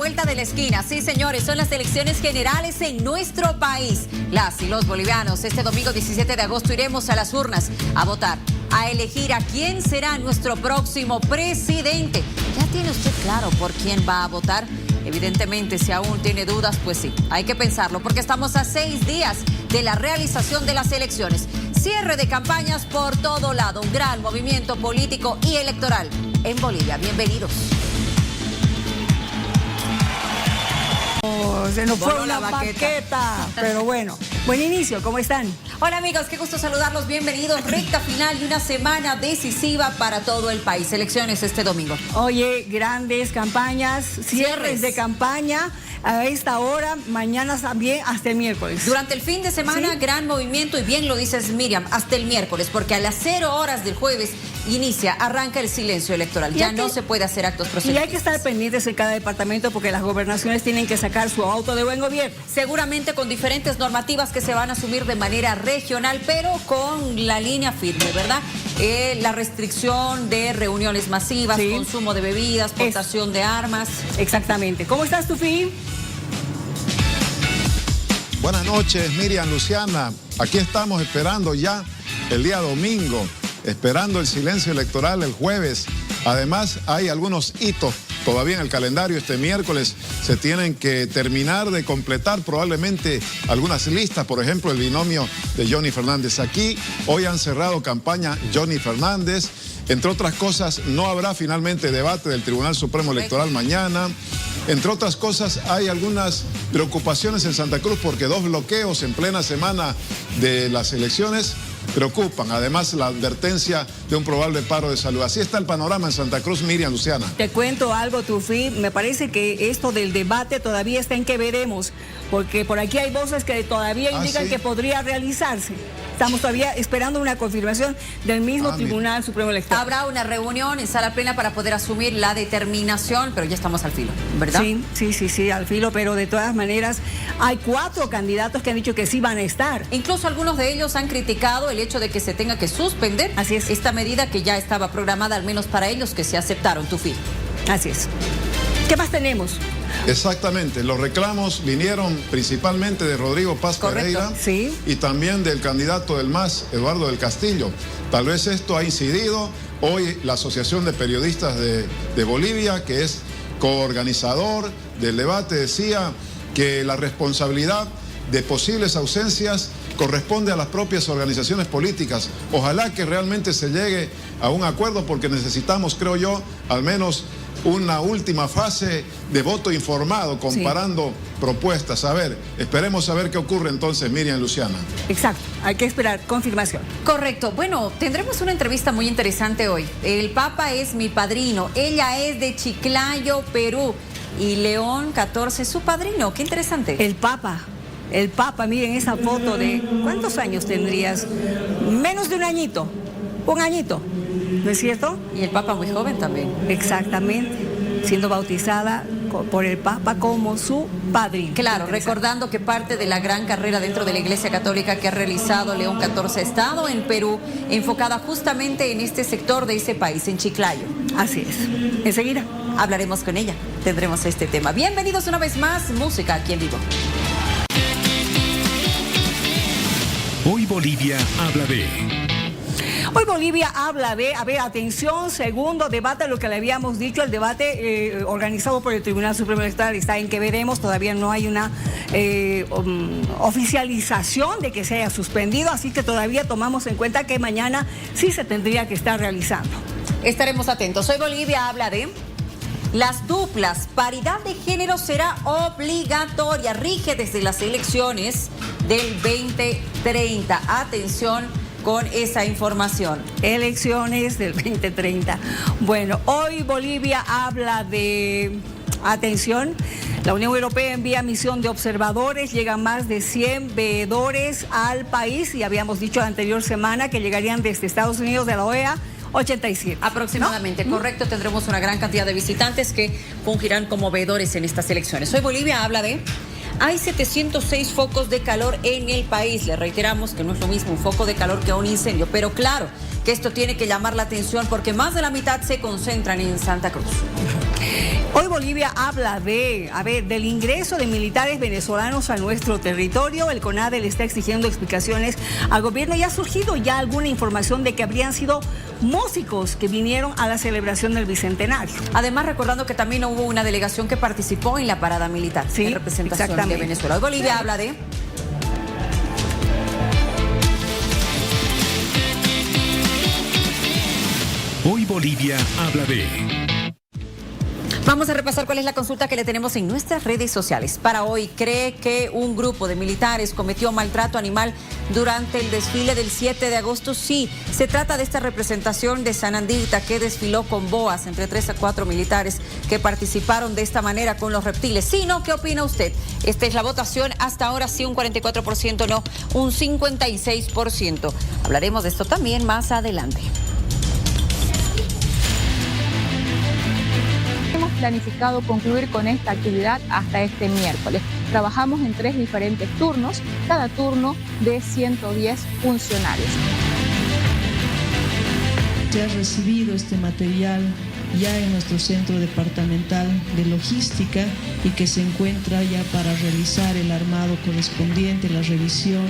vuelta de la esquina. Sí, señores, son las elecciones generales en nuestro país. Las y los bolivianos, este domingo 17 de agosto iremos a las urnas a votar, a elegir a quién será nuestro próximo presidente. ¿Ya tiene usted claro por quién va a votar? Evidentemente, si aún tiene dudas, pues sí, hay que pensarlo, porque estamos a 6 días de la realización de las elecciones. Cierre de campañas por todo lado, un gran movimiento político y electoral en Bolivia. Bienvenidos. Se nos fue una baqueta, pero bueno, buen inicio, ¿cómo están? Hola amigos, qué gusto saludarlos, bienvenidos. Recta final y una semana decisiva para todo el país. Elecciones este domingo. Oye, grandes campañas, cierres de campaña a esta hora, mañana también hasta el miércoles. Durante el fin de semana, ¿sí? Gran movimiento, y bien lo dices, Miriam, hasta el miércoles, porque a las 0 horas del jueves arranca el silencio electoral. Ya no se puede hacer actos proselitistas. Y hay que estar pendientes en cada departamento porque las gobernaciones tienen que sacar su auto de buen gobierno. Seguramente con diferentes normativas que se van a asumir de manera regional, pero con la línea firme, ¿verdad? La restricción de reuniones masivas, sí, consumo de bebidas, portación de armas. Exactamente. ¿Cómo estás, Tufi? Buenas noches, Miriam, Luciana. Aquí estamos esperando ya el día domingo, esperando el silencio electoral el jueves. Además, hay algunos hitos todavía en el calendario. Este miércoles se tienen que terminar de completar probablemente algunas listas, por ejemplo, el binomio de Johnny Fernández. Aquí hoy han cerrado campaña Johnny Fernández. Entre otras cosas, no habrá finalmente debate del Tribunal Supremo Electoral mañana. Entre otras cosas, hay algunas preocupaciones en Santa Cruz porque 2 bloqueos en plena semana de las elecciones preocupan. Además, la advertencia de un probable paro de salud. Así está el panorama en Santa Cruz, Miriam, Luciana. Te cuento algo, Tufi. Me parece que esto del debate todavía está en que veremos, porque por aquí hay voces que todavía indican que podría realizarse. Estamos todavía esperando una confirmación del mismo Tribunal Supremo Electoral. Habrá una reunión en sala plena para poder asumir la determinación, pero ya estamos al filo, ¿verdad? Sí, al filo, pero de todas maneras hay 4 candidatos que han dicho que sí van a estar. Incluso algunos de ellos han criticado el hecho de que se tenga que suspender esta medida que ya estaba programada, al menos para ellos, que se aceptaron, Tufi. Así es. ¿Qué más tenemos? Exactamente, los reclamos vinieron principalmente de Rodrigo Paz Pereira, sí, y también del candidato del MAS, Eduardo del Castillo. Tal vez esto ha incidido. Hoy la Asociación de Periodistas de Bolivia, que es coorganizador del debate, decía que la responsabilidad de posibles ausencias corresponde a las propias organizaciones políticas. Ojalá que realmente se llegue a un acuerdo, porque necesitamos, creo yo, al menos una última fase de voto informado, comparando propuestas. A ver, esperemos a ver qué ocurre entonces, Miriam, Luciana. Exacto, hay que esperar confirmación. Correcto. Bueno, tendremos una entrevista muy interesante hoy. El Papa es mi padrino, ella es de Chiclayo, Perú, y León XIV es su padrino. Qué interesante. El Papa, miren esa foto de... ¿Cuántos años tendrías? Menos de un añito, ¿no es cierto? Y el Papa muy joven también. Exactamente, siendo bautizada por el Papa como su padrino. Claro, recordando que parte de la gran carrera dentro de la Iglesia Católica que ha realizado León XIV ha estado en Perú, enfocada justamente en este sector de ese país, en Chiclayo. Así es. Enseguida hablaremos con ella, tendremos este tema. Bienvenidos una vez más, música aquí en vivo. Hoy Bolivia habla de... Hoy Bolivia habla de, atención, segundo debate, lo que le habíamos dicho, el debate organizado por el Tribunal Supremo Electoral está en que veremos, todavía no hay una oficialización de que se haya suspendido, así que todavía tomamos en cuenta que mañana sí se tendría que estar realizando. Estaremos atentos. Hoy Bolivia habla de... Las duplas, paridad de género será obligatoria, rige desde las elecciones del 2030. Atención con esa información. Elecciones del 2030. Bueno, hoy Bolivia habla de... Atención, la Unión Europea envía misión de observadores, llegan más de 100 veedores al país y habíamos dicho la anterior semana que llegarían desde Estados Unidos, de la OEA, 87. Aproximadamente, ¿no? Correcto. Tendremos una gran cantidad de visitantes que fungirán como veedores en estas elecciones. Hoy Bolivia habla de... Hay 706 focos de calor en el país. Le reiteramos que no es lo mismo un foco de calor que un incendio, pero claro, que que esto tiene que llamar la atención porque más de la mitad se concentran en Santa Cruz. Hoy Bolivia habla del ingreso de militares venezolanos a nuestro territorio. El CONADE le está exigiendo explicaciones al gobierno y ha surgido ya alguna información de que habrían sido músicos que vinieron a la celebración del Bicentenario. Además, recordando que también hubo una delegación que participó en la parada militar en representación de Venezuela. Hoy Bolivia habla de... Hoy Bolivia habla de... Vamos a repasar cuál es la consulta que le tenemos en nuestras redes sociales. Para hoy, ¿cree que un grupo de militares cometió maltrato animal durante el desfile del 7 de agosto? Sí, se trata de esta representación de Sanandita que desfiló con boas entre 3 a 4 militares que participaron de esta manera con los reptiles. Sí, no, ¿qué opina usted? Esta es la votación. Hasta ahora sí, un 44%, no, un 56%. Hablaremos de esto también más adelante. Planificado concluir con esta actividad hasta este miércoles. Trabajamos en 3 diferentes turnos, cada turno de 110 funcionarios. Se ha recibido este material ya en nuestro centro departamental de logística y que se encuentra ya para realizar el armado correspondiente, la revisión.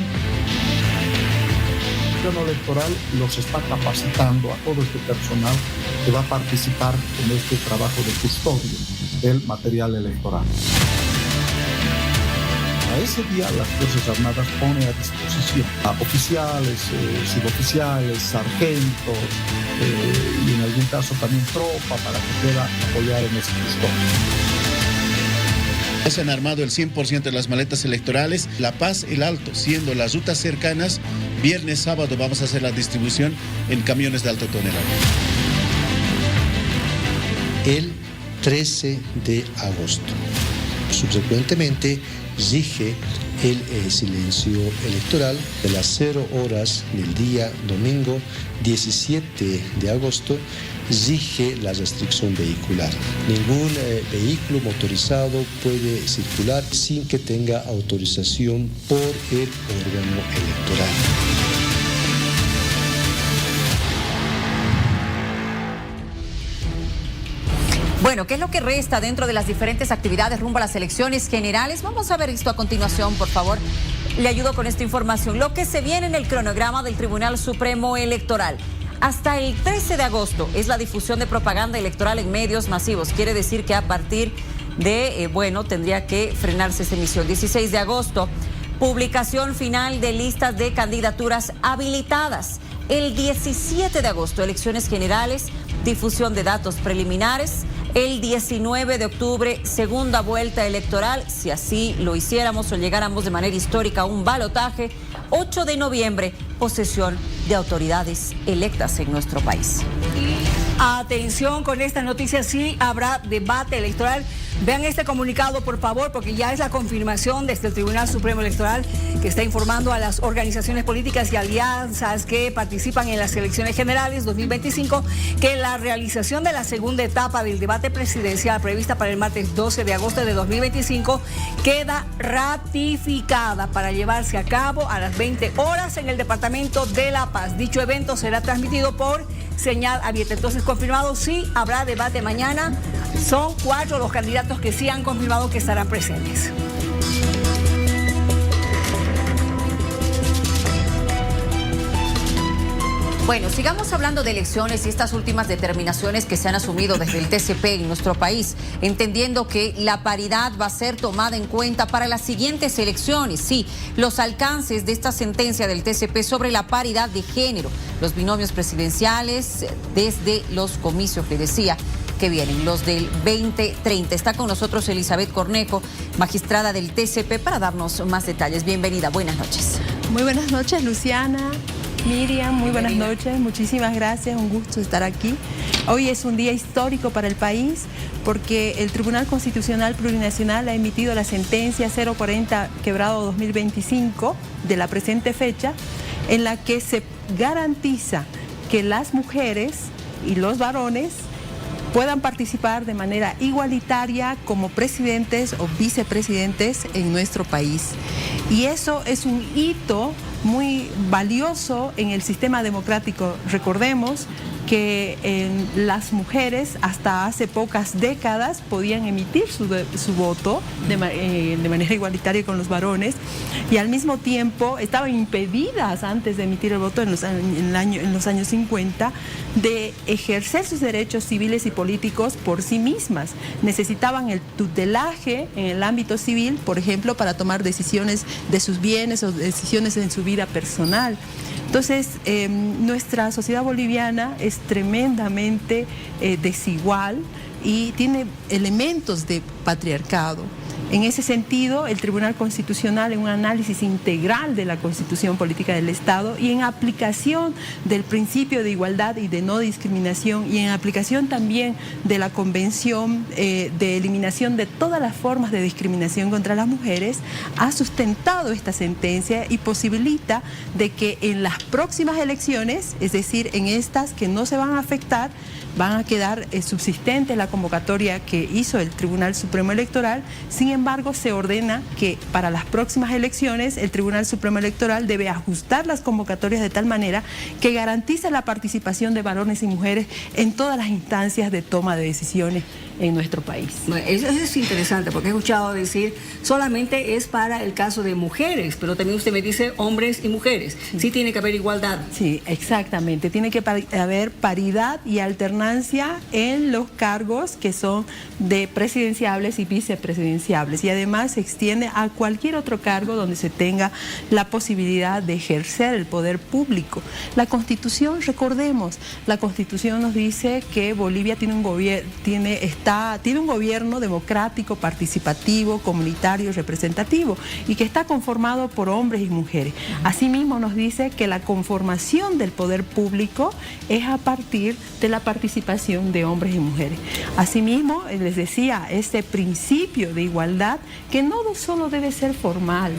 El gobierno electoral los está capacitando a todo este personal que va a participar en este trabajo de custodia del material electoral. A ese día las Fuerzas Armadas ponen a disposición a oficiales, suboficiales, sargentos y en algún caso también tropa para que pueda apoyar en esta custodia. Se han armado el 100% de las maletas electorales. La Paz, El Alto, siendo las rutas cercanas, viernes, sábado vamos a hacer la distribución en camiones de alto tonelaje. El 13 de agosto. Subsecuentemente, rige el silencio electoral de las 0 horas del día domingo 17 de agosto. Rige la restricción vehicular. Ningún vehículo motorizado puede circular sin que tenga autorización por el órgano electoral. Bueno, ¿qué es lo que resta dentro de las diferentes actividades rumbo a las elecciones generales? Vamos a ver esto a continuación, por favor. Le ayudo con esta información. Lo que se viene en el cronograma del Tribunal Supremo Electoral. Hasta el 13 de agosto es la difusión de propaganda electoral en medios masivos. Quiere decir que a partir de, tendría que frenarse esa emisión. 16 de agosto, publicación final de listas de candidaturas habilitadas. El 17 de agosto, elecciones generales, difusión de datos preliminares. El 19 de octubre, segunda vuelta electoral, si así lo hiciéramos o llegáramos de manera histórica a un balotaje. 8 de noviembre, posesión de autoridades electas en nuestro país. Atención con esta noticia, sí habrá debate electoral. Vean este comunicado, por favor, porque ya es la confirmación desde el Tribunal Supremo Electoral que está informando a las organizaciones políticas y alianzas que participan en las elecciones generales 2025 que la realización de la segunda etapa del debate presidencial prevista para el martes 12 de agosto de 2025 queda ratificada para llevarse a cabo a las 20 horas en el departamento de La Paz. Dicho evento será transmitido por señal abierta. Entonces, confirmado, sí habrá debate mañana. Son 4 los candidatos que sí han confirmado que estarán presentes. Bueno, sigamos hablando de elecciones y estas últimas determinaciones que se han asumido desde el TCP en nuestro país, entendiendo que la paridad va a ser tomada en cuenta para las siguientes elecciones. Sí, los alcances de esta sentencia del TCP sobre la paridad de género, los binomios presidenciales desde los comicios, le decía, que vienen, los del 2030. Está con nosotros Elizabeth Cornejo, magistrada del TCP, para darnos más detalles. Bienvenida, buenas noches. Muy buenas noches, Luciana. Miriam, muy buenas noches, muchísimas gracias, un gusto estar aquí. Hoy es un día histórico para el país porque el Tribunal Constitucional Plurinacional ha emitido la sentencia 040/2025 de la presente fecha, en la que se garantiza que las mujeres y los varones puedan participar de manera igualitaria como presidentes o vicepresidentes en nuestro país. Y eso es un hito muy valioso en el sistema democrático. Recordemos que las mujeres hasta hace pocas décadas podían emitir su voto de manera igualitaria con los varones, y al mismo tiempo estaban impedidas antes de emitir el voto en los años 50 de ejercer sus derechos civiles y políticos por sí mismas. Necesitaban el tutelaje en el ámbito civil, por ejemplo, para tomar decisiones de sus bienes o decisiones en su vida personal. Entonces, nuestra sociedad boliviana es tremendamente desigual y tiene elementos de patriarcado. En ese sentido, el Tribunal Constitucional, en un análisis integral de la Constitución Política del Estado y en aplicación del principio de igualdad y de no discriminación, y en aplicación también de la Convención de eliminación de todas las formas de discriminación contra las mujeres, ha sustentado esta sentencia y posibilita de que en las próximas elecciones, es decir, en estas que no se van a afectar, van a quedar subsistentes la convocatoria que hizo el Tribunal Supremo Electoral. Sin embargo, se ordena que para las próximas elecciones el Tribunal Supremo Electoral debe ajustar las convocatorias de tal manera que garantice la participación de varones y mujeres en todas las instancias de toma de decisiones en nuestro país. Bueno, eso es interesante, porque he escuchado decir solamente es para el caso de mujeres, pero también usted me dice hombres y mujeres. Sí tiene que haber igualdad. Sí, exactamente. Tiene que haber paridad y alternancia en los cargos que son de presidenciables y vicepresidenciables, y además se extiende a cualquier otro cargo donde se tenga la posibilidad de ejercer el poder público. La Constitución, recordemos, la Constitución nos dice que Bolivia tiene un gobierno democrático, participativo, comunitario, representativo, y que está conformado por hombres y mujeres. Asimismo nos dice que la conformación del poder público es a partir de la participación de hombres y mujeres. Asimismo, les decía, este principio de igualdad que no solo debe ser formal,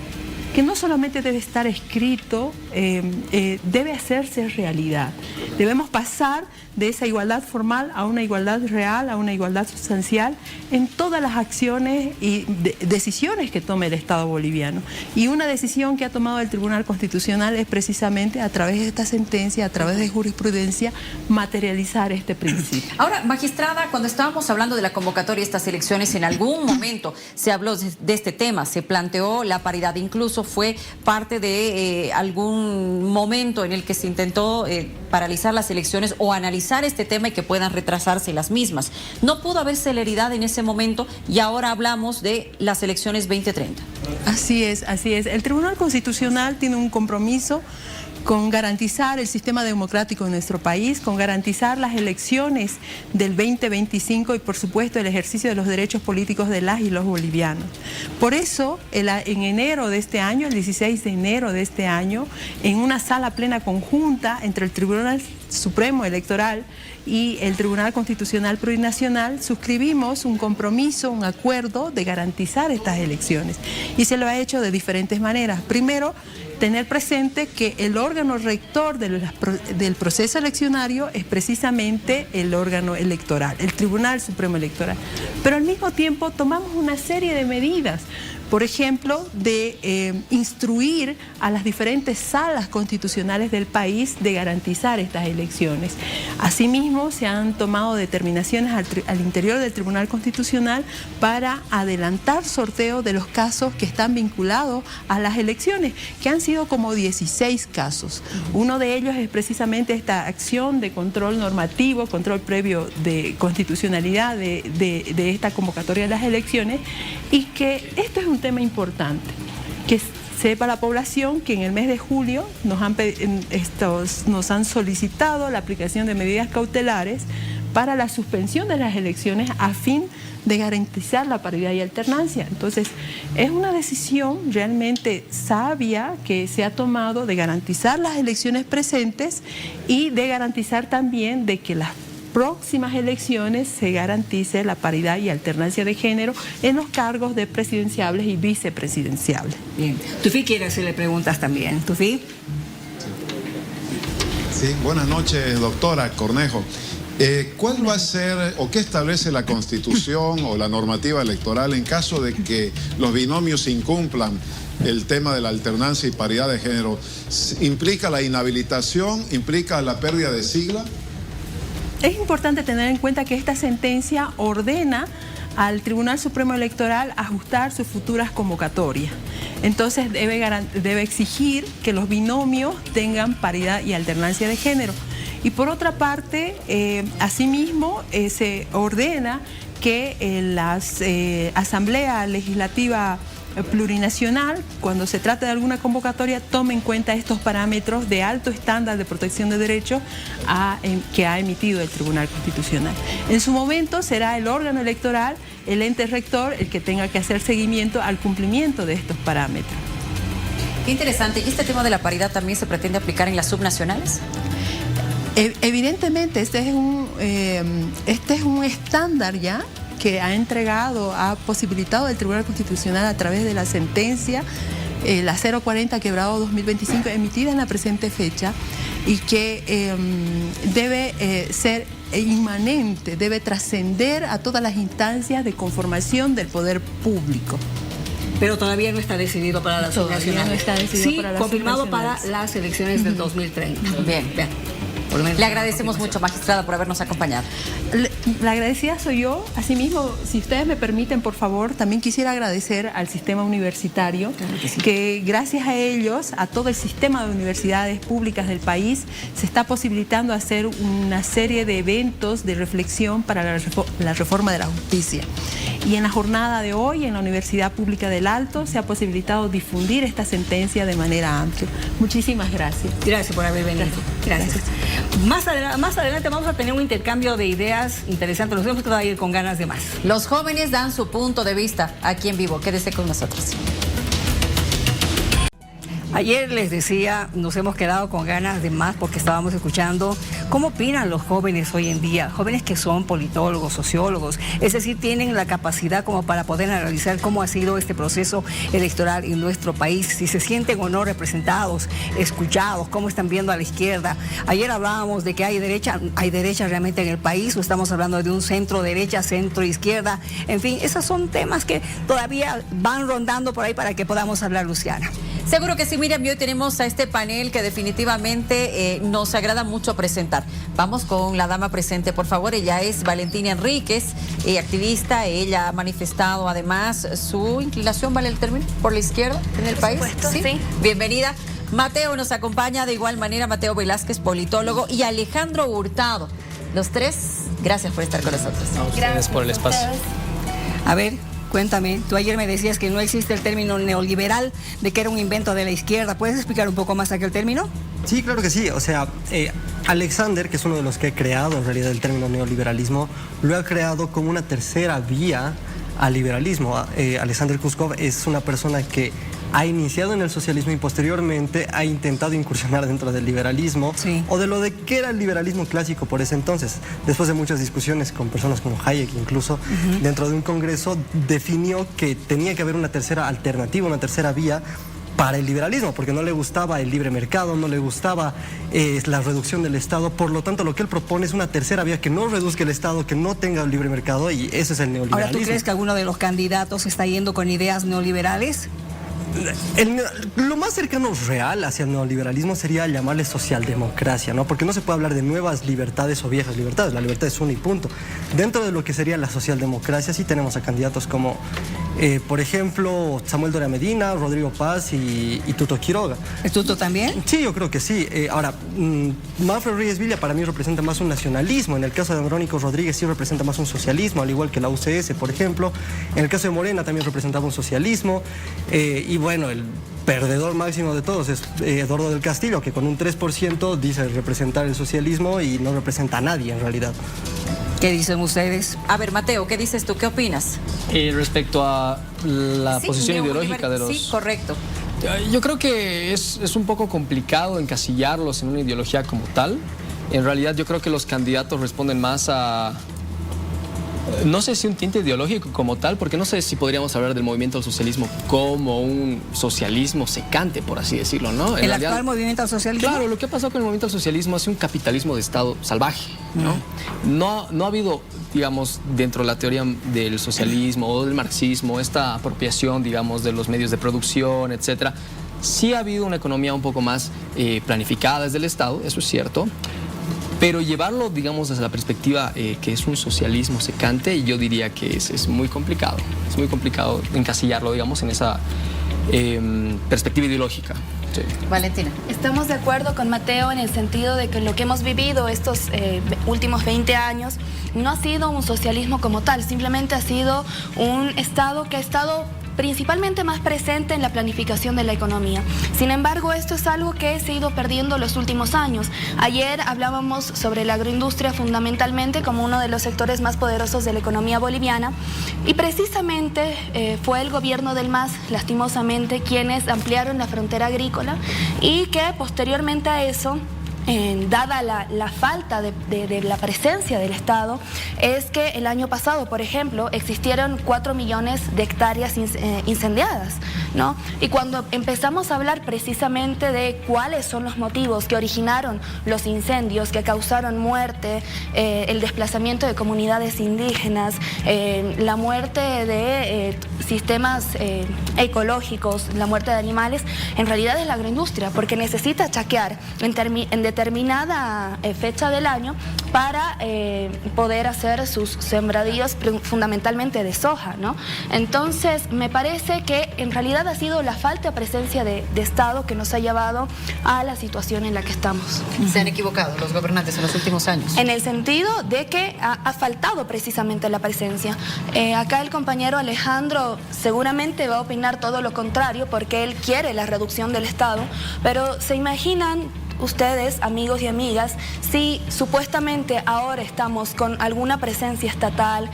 que no solamente debe estar escrito, debe hacerse realidad. Debemos pasar de esa igualdad formal a una igualdad real, a una igualdad sustancial en todas las acciones y decisiones que tome el Estado boliviano. Y una decisión que ha tomado el Tribunal Constitucional es precisamente a través de esta sentencia, a través de jurisprudencia, materializar este principio. Ahora, magistrada, cuando estábamos hablando de la convocatoria de estas elecciones, en algún momento se habló de este tema, se planteó la paridad, incluso fue parte de algún momento en el que se intentó paralizar las elecciones o analizar este tema y que puedan retrasarse las mismas. No pudo haber celeridad en ese momento y ahora hablamos de las elecciones 2030. Así es, así es. El Tribunal Constitucional tiene un compromiso con garantizar el sistema democrático de nuestro país, con garantizar las elecciones del 2025 y, por supuesto, el ejercicio de los derechos políticos de las y los bolivianos. Por eso, en enero de este año, el 16 de enero de este año, en una sala plena conjunta entre el Tribunal Supremo Electoral y el Tribunal Constitucional Plurinacional, suscribimos un compromiso, un acuerdo de garantizar estas elecciones. Y se lo ha hecho de diferentes maneras. Primero, tener presente que el órgano rector del proceso eleccionario es precisamente el órgano electoral, el Tribunal Supremo Electoral. Pero al mismo tiempo tomamos una serie de medidas. Por ejemplo, de instruir a las diferentes salas constitucionales del país de garantizar estas elecciones. Asimismo, se han tomado determinaciones al interior del Tribunal Constitucional para adelantar sorteo de los casos que están vinculados a las elecciones, que han sido como 16 casos. Uno de ellos es precisamente esta acción de control normativo, control previo de constitucionalidad de esta convocatoria de las elecciones, y que esto es un tema importante, que sepa la población que en el mes de julio nos han solicitado la aplicación de medidas cautelares para la suspensión de las elecciones a fin de garantizar la paridad y alternancia. Entonces, es una decisión realmente sabia que se ha tomado de garantizar las elecciones presentes y de garantizar también de que las próximas elecciones se garantice la paridad y alternancia de género en los cargos de presidenciables y vicepresidenciables. Bien. Tufi quiere hacerle preguntas también. Tufi. Sí, buenas noches, doctora Cornejo. ¿Cuál va a ser o qué establece la Constitución o la normativa electoral en caso de que los binomios incumplan el tema de la alternancia y paridad de género? ¿Implica la inhabilitación? ¿Implica la pérdida de sigla? Es importante tener en cuenta que esta sentencia ordena al Tribunal Supremo Electoral ajustar sus futuras convocatorias. Entonces debe exigir que los binomios tengan paridad y alternancia de género. Y por otra parte, asimismo, se ordena que la Asamblea Legislativa Plurinacional, cuando se trata de alguna convocatoria, tome en cuenta estos parámetros de alto estándar de protección de derechos que ha emitido el Tribunal Constitucional. En su momento será el órgano electoral, el ente rector, el que tenga que hacer seguimiento al cumplimiento de estos parámetros. Qué interesante. ¿Y este tema de la paridad también se pretende aplicar en las subnacionales? Evidentemente, este es un estándar ya que ha posibilitado el Tribunal Constitucional a través de la sentencia, la 040/2025, emitida en la presente fecha, y que debe ser inmanente, debe trascender a todas las instancias de conformación del poder público. Pero todavía no está decidido para las subnacionales. No está decidido para las confirmado para las elecciones del 2030. Bien. Le agradecemos mucho, magistrada, por habernos acompañado. La agradecida soy yo. Asimismo, si ustedes me permiten, por favor, también quisiera agradecer al sistema universitario, que gracias a ellos, a todo el sistema de universidades públicas del país, se está posibilitando hacer una serie de eventos de reflexión para la reforma de la justicia. Y en la jornada de hoy, en la Universidad Pública del Alto, se ha posibilitado difundir esta sentencia de manera amplia. Muchísimas gracias. Gracias por haber venido. Gracias. Más adelante vamos a tener un intercambio de ideas interesante. Nos vemos todavía con ganas de más. Los jóvenes dan su punto de vista aquí en vivo. Quédese con nosotros. Ayer les decía, nos hemos quedado con ganas de más porque estábamos escuchando cómo opinan los jóvenes hoy en día, jóvenes que son politólogos, sociólogos, es decir, tienen la capacidad como para poder analizar cómo ha sido este proceso electoral en nuestro país, si se sienten o no representados, escuchados, cómo están viendo a la izquierda. Ayer hablábamos de que hay derecha realmente en el país, o estamos hablando de un centro derecha, centro izquierda, en fin, esos son temas que todavía van rondando por ahí para que podamos hablar, Luciana. Seguro que sí, Miriam, y hoy tenemos a este panel que definitivamente nos agrada mucho presentar. Vamos con la dama presente, por favor. Ella es Valentina Enríquez, activista. Ella ha manifestado además su inclinación, ¿vale el término?, por la izquierda en el país. ¿Sí? Bienvenida. Mateo nos acompaña de igual manera, Mateo Velázquez, politólogo, y Alejandro Hurtado. Los tres, gracias por estar con nosotros. Gracias por el espacio. A ver, cuéntame, tú ayer me decías que no existe el término neoliberal, de que era un invento de la izquierda. ¿Puedes explicar un poco más aquel término? Sí, claro que sí. O sea, Alexander, que es uno de los que ha creado en realidad el término neoliberalismo, lo ha creado como una tercera vía al liberalismo. Alexander Kuskov es una persona que ha iniciado en el socialismo y posteriormente ha intentado incursionar dentro del liberalismo, sí, o de lo de que era el liberalismo clásico por ese entonces. Después de muchas discusiones con personas como Hayek incluso, dentro de un congreso definió que tenía que haber una tercera alternativa, una tercera vía para el liberalismo, porque no le gustaba el libre mercado, no le gustaba la reducción del Estado. Por lo tanto, lo que él propone es una tercera vía que no reduzca el Estado, que no tenga el libre mercado, y eso es el neoliberalismo. Ahora, ¿tú crees que alguno de los candidatos está yendo con ideas neoliberales? Lo más cercano real hacia el neoliberalismo sería llamarle socialdemocracia, ¿no? Porque no se puede hablar de nuevas libertades o viejas libertades. La libertad es una y punto. Dentro de lo que sería la socialdemocracia sí tenemos a candidatos como, por ejemplo, Samuel Doria Medina, Rodrigo Paz y Tuto Quiroga. ¿Es Tuto también? Sí, yo creo que sí. Ahora, Manfred Reyes Villa para mí representa más un nacionalismo. En el caso de Andrónico Rodríguez sí representa más un socialismo, al igual que la UCS, por ejemplo. En el caso de Morena también representaba un socialismo. Y bueno, el perdedor máximo de todos es Eduardo del Castillo, que con un 3% dice representar el socialismo y no representa a nadie en realidad. ¿Qué dicen ustedes? A ver, Mateo, ¿qué dices tú? ¿Qué opinas? Respecto a la posición ideológica de los... Sí, correcto. Yo creo que es un poco complicado encasillarlos en una ideología como tal. En realidad yo creo que los candidatos responden más a No sé si un tinte ideológico como tal, porque no sé si podríamos hablar del movimiento al socialismo como un socialismo secante, por así decirlo, ¿no? ¿El actual movimiento al socialismo? Claro, lo que ha pasado con el movimiento al socialismo es un capitalismo de Estado salvaje, ¿no? No ha habido, digamos, dentro de la teoría del socialismo o del marxismo, esta apropiación, digamos, de los medios de producción, etcétera. Sí ha habido una economía un poco más planificada desde el Estado, eso es cierto. Pero llevarlo, digamos, desde la perspectiva que es un socialismo secante, yo diría que es muy complicado. Es muy complicado encasillarlo, digamos, en esa perspectiva ideológica. Sí. Valentina. Estamos de acuerdo con Mateo en el sentido de que lo que hemos vivido estos últimos 20 años no ha sido un socialismo como tal, simplemente ha sido un Estado que ha estado principalmente más presente en la planificación de la economía. Sin embargo, esto es algo que se ha ido perdiendo los últimos años. Ayer hablábamos sobre la agroindustria fundamentalmente como uno de los sectores más poderosos de la economía boliviana y precisamente fue el gobierno del MAS, lastimosamente, quienes ampliaron la frontera agrícola y que posteriormente a eso, dada la falta de la presencia del Estado, es que el año pasado, por ejemplo, existieron 4 millones de hectáreas incendiadas, ¿no? Y cuando empezamos a hablar precisamente de cuáles son los motivos que originaron los incendios, que causaron muerte, el desplazamiento de comunidades indígenas, la muerte de sistemas ecológicos, la muerte de animales, en realidad es la agroindustria, porque necesita chaquear en determinada fecha del año para poder hacer sus sembradíos fundamentalmente de soja, ¿no? Entonces me parece que en realidad ha sido la falta de presencia de Estado que nos ha llevado a la situación en la que estamos. ¿Se han equivocado los gobernantes en los últimos años? En el sentido de que ha faltado precisamente la presencia. Acá el compañero Alejandro seguramente va a opinar todo lo contrario porque él quiere la reducción del Estado, pero ¿se imaginan ustedes, amigos y amigas, si supuestamente ahora estamos con alguna presencia estatal,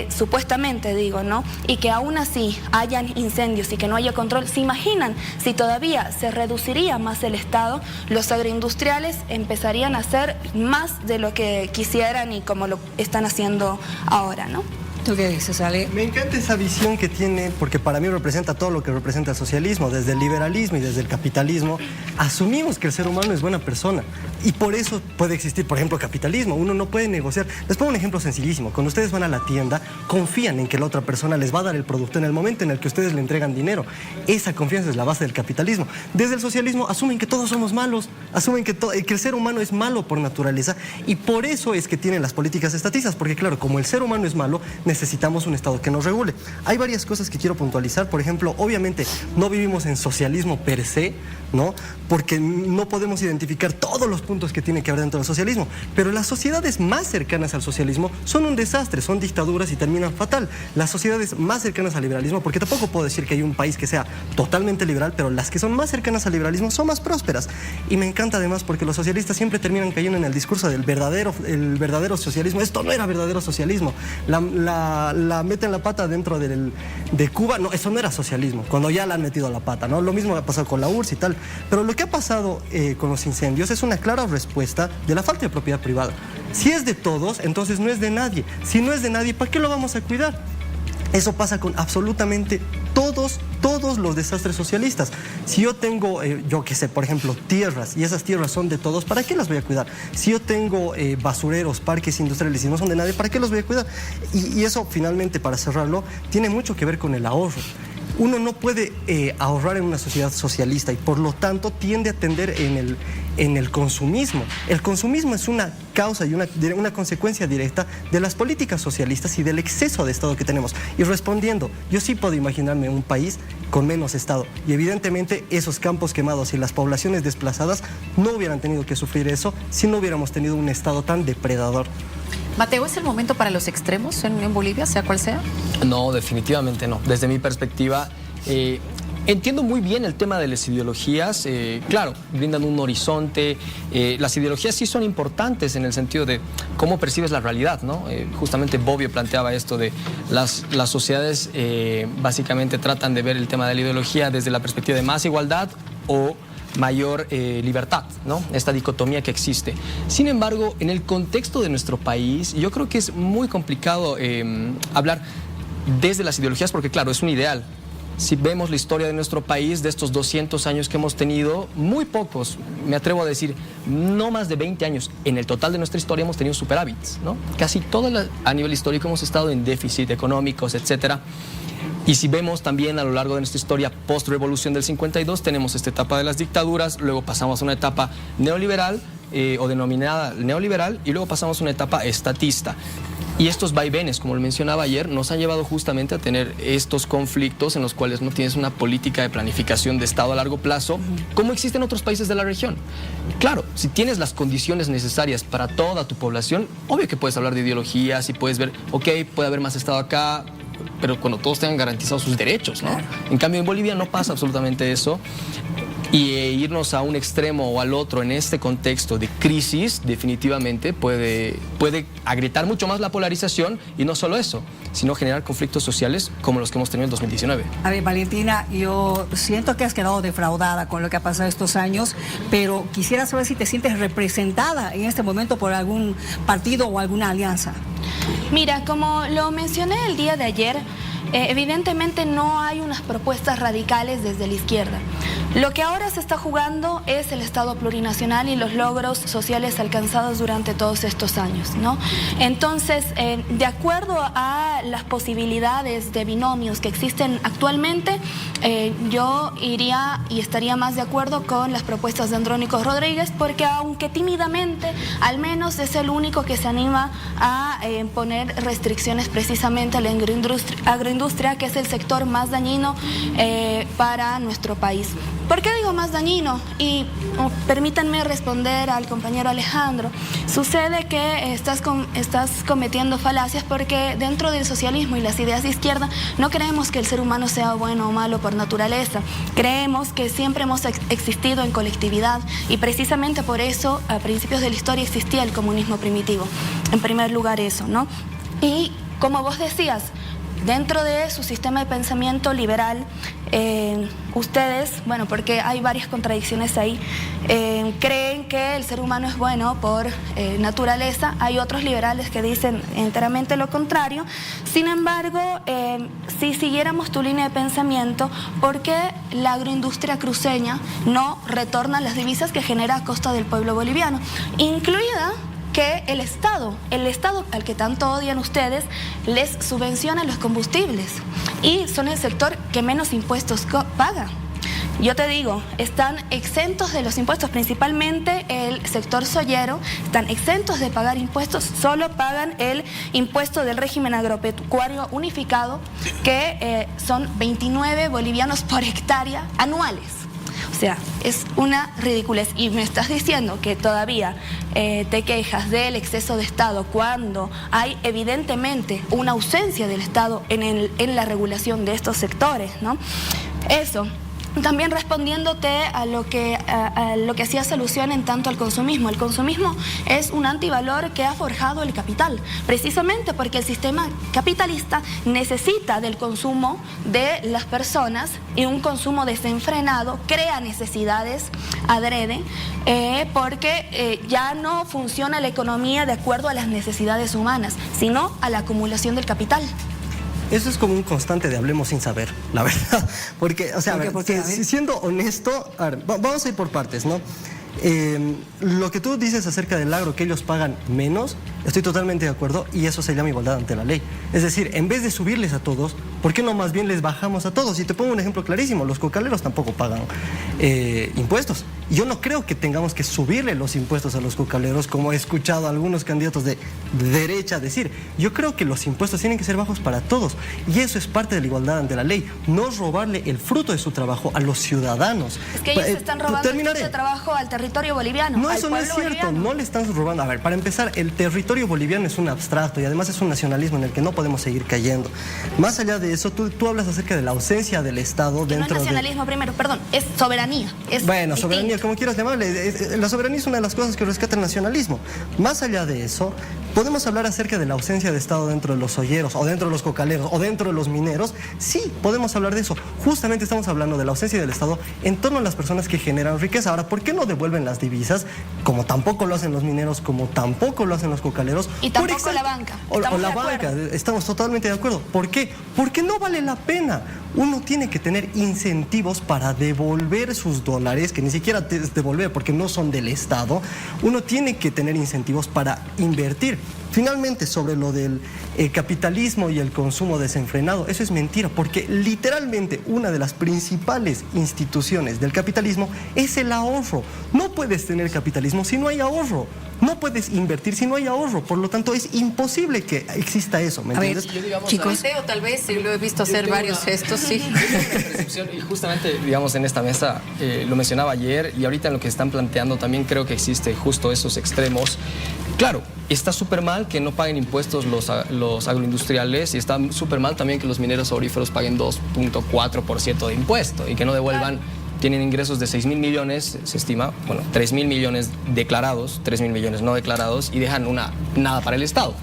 supuestamente digo, ¿no? Y que aún así hayan incendios y que no haya control, ¿se imaginan si todavía se reduciría más el Estado? Los agroindustriales empezarían a hacer más de lo que quisieran y como lo están haciendo ahora, ¿no? ¿Tú qué dices, Ale? Me encanta esa visión que tiene, porque para mí representa todo lo que representa el socialismo. Desde el liberalismo y desde el capitalismo, asumimos que el ser humano es buena persona. Y por eso puede existir, por ejemplo, capitalismo. Uno no puede negociar. Les pongo un ejemplo sencillísimo. Cuando ustedes van a la tienda, confían en que la otra persona les va a dar el producto en el momento en el que ustedes le entregan dinero. Esa confianza es la base del capitalismo. Desde el socialismo, asumen que todos somos malos. Asumen que el ser humano es malo por naturaleza. Y por eso es que tienen las políticas estatistas. Porque claro, como el ser humano es malo, necesitamos un Estado que nos regule. Hay varias cosas que quiero puntualizar. Por ejemplo, obviamente no vivimos en socialismo per se, ¿no? Porque no podemos identificar todos los puntos que tiene que haber dentro del socialismo. Pero las sociedades más cercanas al socialismo son un desastre, son dictaduras y terminan fatal. Las sociedades más cercanas al liberalismo, porque tampoco puedo decir que hay un país que sea totalmente liberal, pero las que son más cercanas al liberalismo son más prósperas. Y me encanta además porque los socialistas siempre terminan cayendo en el discurso del verdadero socialismo. Esto no era verdadero socialismo. La meten la pata dentro de Cuba. No, eso no era socialismo, cuando ya la han metido la pata, ¿no? Lo mismo ha pasado con la URSS y tal. Pero lo que ha pasado con los incendios es una clara respuesta de la falta de propiedad privada. Si es de todos, entonces no es de nadie. Si no es de nadie, ¿para qué lo vamos a cuidar? Eso pasa con absolutamente todos los desastres socialistas. Si yo tengo, yo qué sé, por ejemplo, tierras, y esas tierras son de todos, ¿para qué las voy a cuidar? Si yo tengo basureros, parques industriales y no son de nadie, ¿para qué los voy a cuidar? Y eso, finalmente, para cerrarlo, tiene mucho que ver con el ahorro. Uno no puede ahorrar en una sociedad socialista y por lo tanto tiende a tender en el consumismo. El consumismo es una causa y una consecuencia directa de las políticas socialistas y del exceso de Estado que tenemos. Y respondiendo, yo sí puedo imaginarme un país con menos Estado y evidentemente esos campos quemados y las poblaciones desplazadas no hubieran tenido que sufrir eso si no hubiéramos tenido un Estado tan depredador. Mateo, ¿es el momento para los extremos en Bolivia, sea cual sea? No, definitivamente no. Desde mi perspectiva, entiendo muy bien el tema de las ideologías. Claro, brindan un horizonte. Las ideologías sí son importantes en el sentido de cómo percibes la realidad, ¿no? Justamente Bobbio planteaba esto de las sociedades básicamente tratan de ver el tema de la ideología desde la perspectiva de más igualdad o mayor libertad, ¿no? Esta dicotomía que existe. Sin embargo, en el contexto de nuestro país, yo creo que es muy complicado hablar desde las ideologías, porque claro, es un ideal. Si vemos la historia de nuestro país, de estos 200 años que hemos tenido, muy pocos, me atrevo a decir, no más de 20 años, en el total de nuestra historia hemos tenido superávits, ¿no? Casi a nivel histórico hemos estado en déficit económicos, etcétera. Y si vemos también a lo largo de nuestra historia post-revolución del 52, tenemos esta etapa de las dictaduras, luego pasamos a una etapa neoliberal o denominada neoliberal, y luego pasamos a una etapa estatista. Y estos vaivenes, como lo mencionaba ayer, nos han llevado justamente a tener estos conflictos en los cuales no tienes una política de planificación de Estado a largo plazo, como existe en otros países de la región. Claro, si tienes las condiciones necesarias para toda tu población, obvio que puedes hablar de ideologías y puedes ver, ok, puede haber más Estado acá, pero cuando todos tengan garantizados sus derechos, ¿no? En cambio, en Bolivia no pasa absolutamente eso. Y irnos a un extremo o al otro en este contexto de crisis definitivamente puede agrietar mucho más la polarización, y no solo eso, sino generar conflictos sociales como los que hemos tenido en 2019. A ver, Valentina, yo siento que has quedado defraudada con lo que ha pasado estos años, pero quisiera saber si te sientes representada en este momento por algún partido o alguna alianza. Mira, como lo mencioné el día de ayer, evidentemente no hay unas propuestas radicales desde la izquierda. Lo que ahora se está jugando es el Estado plurinacional y los logros sociales alcanzados durante todos estos años, ¿no? Entonces, de acuerdo a las posibilidades de binomios que existen actualmente, yo iría y estaría más de acuerdo con las propuestas de Andrónico Rodríguez, porque aunque tímidamente, al menos es el único que se anima a poner restricciones precisamente a la agroindustria, que es el sector más dañino para nuestro país. ¿Por qué digo más dañino? Y permítanme responder al compañero Alejandro. Sucede que estás cometiendo falacias, porque dentro del socialismo y las ideas de izquierda no creemos que el ser humano sea bueno o malo por naturaleza. Creemos que siempre hemos existido en colectividad, y precisamente por eso a principios de la historia existía el comunismo primitivo. En primer lugar eso, ¿no? Y como vos decías, dentro de su sistema de pensamiento liberal, ustedes, bueno, porque hay varias contradicciones ahí, creen que el ser humano es bueno por naturaleza. Hay otros liberales que dicen enteramente lo contrario. Sin embargo, si siguiéramos tu línea de pensamiento, ¿por qué la agroindustria cruceña no retorna las divisas que genera a costa del pueblo boliviano? Incluida que el Estado al que tanto odian ustedes, les subvenciona los combustibles, y son el sector que menos impuestos paga. Yo te digo, están exentos de los impuestos, principalmente el sector soyero, están exentos de pagar impuestos, solo pagan el impuesto del régimen agropecuario unificado, que son 29 bolivianos por hectárea anuales. O sea, es una ridiculez. Y me estás diciendo que todavía te quejas del exceso de Estado cuando hay evidentemente una ausencia del Estado en la regulación de estos sectores, ¿no? Eso. También respondiéndote a lo que hacías alusión en tanto al consumismo. El consumismo es un antivalor que ha forjado el capital, precisamente porque el sistema capitalista necesita del consumo de las personas, y un consumo desenfrenado crea necesidades adrede, porque ya no funciona la economía de acuerdo a las necesidades humanas, sino a la acumulación del capital. Eso es como un constante de hablemos sin saber, la verdad. Porque, o sea, siendo honesto, a ver, vamos a ir por partes, ¿no? Lo que tú dices acerca del agro, que ellos pagan menos, estoy totalmente de acuerdo, y eso se llama igualdad ante la ley. Es decir, en vez de subirles a todos, ¿por qué no más bien les bajamos a todos? Y te pongo un ejemplo clarísimo, los cocaleros tampoco pagan impuestos. Yo no creo que tengamos que subirle los impuestos a los cocaleros, como he escuchado a algunos candidatos de derecha decir. Yo creo que los impuestos tienen que ser bajos para todos, y eso es parte de la igualdad ante la ley, no robarle el fruto de su trabajo a los ciudadanos. Es que ellos están robando el fruto de trabajo al territorio boliviano. No, eso no es cierto, boliviano. No le están robando. A ver, para empezar, el territorio boliviano es un abstracto, y además es un nacionalismo en el que no podemos seguir cayendo. Más allá de eso, tú hablas acerca de la ausencia del Estado dentro de... No es nacionalismo primero, perdón, es soberanía. Bueno, soberanía, como quieras llamarle. La soberanía es una de las cosas que rescata el nacionalismo. Más allá de eso, ¿Podemos hablar acerca de la ausencia de Estado dentro de los olleros, o dentro de los cocaleros, o dentro de los mineros? Sí, podemos hablar de eso. Justamente estamos hablando de la ausencia del Estado en torno a las personas que generan riqueza. Ahora, ¿por qué no devuelven las divisas? Como tampoco lo hacen los mineros, como tampoco lo hacen los cocaleros. Y tampoco la banca. O la banca, estamos totalmente de acuerdo. ¿Por qué? Porque no vale la pena. Uno tiene que tener incentivos para devolver sus dólares, que ni siquiera es devolver porque no son del Estado. Uno tiene que tener incentivos para invertir. Finalmente, sobre lo del capitalismo y el consumo desenfrenado, eso es mentira, porque literalmente una de las principales instituciones del capitalismo es el ahorro. No puedes tener capitalismo si no hay ahorro. No puedes invertir si no hay ahorro. Por lo tanto, es imposible que exista eso. ¿Me entiendes? Chicos, Mateo, tal vez lo he visto hacer varios gestos, sí. Y justamente, digamos, en esta mesa, lo mencionaba ayer y ahorita en lo que están planteando también creo que existe justo esos extremos. Claro, está súper mal que no paguen impuestos los agroindustriales y está súper mal también que los mineros auríferos paguen 2.4% de impuesto y que no devuelvan. Tienen ingresos de 6.000 millones, se estima, bueno, 3.000 millones declarados, 3.000 millones no declarados y dejan nada para el Estado.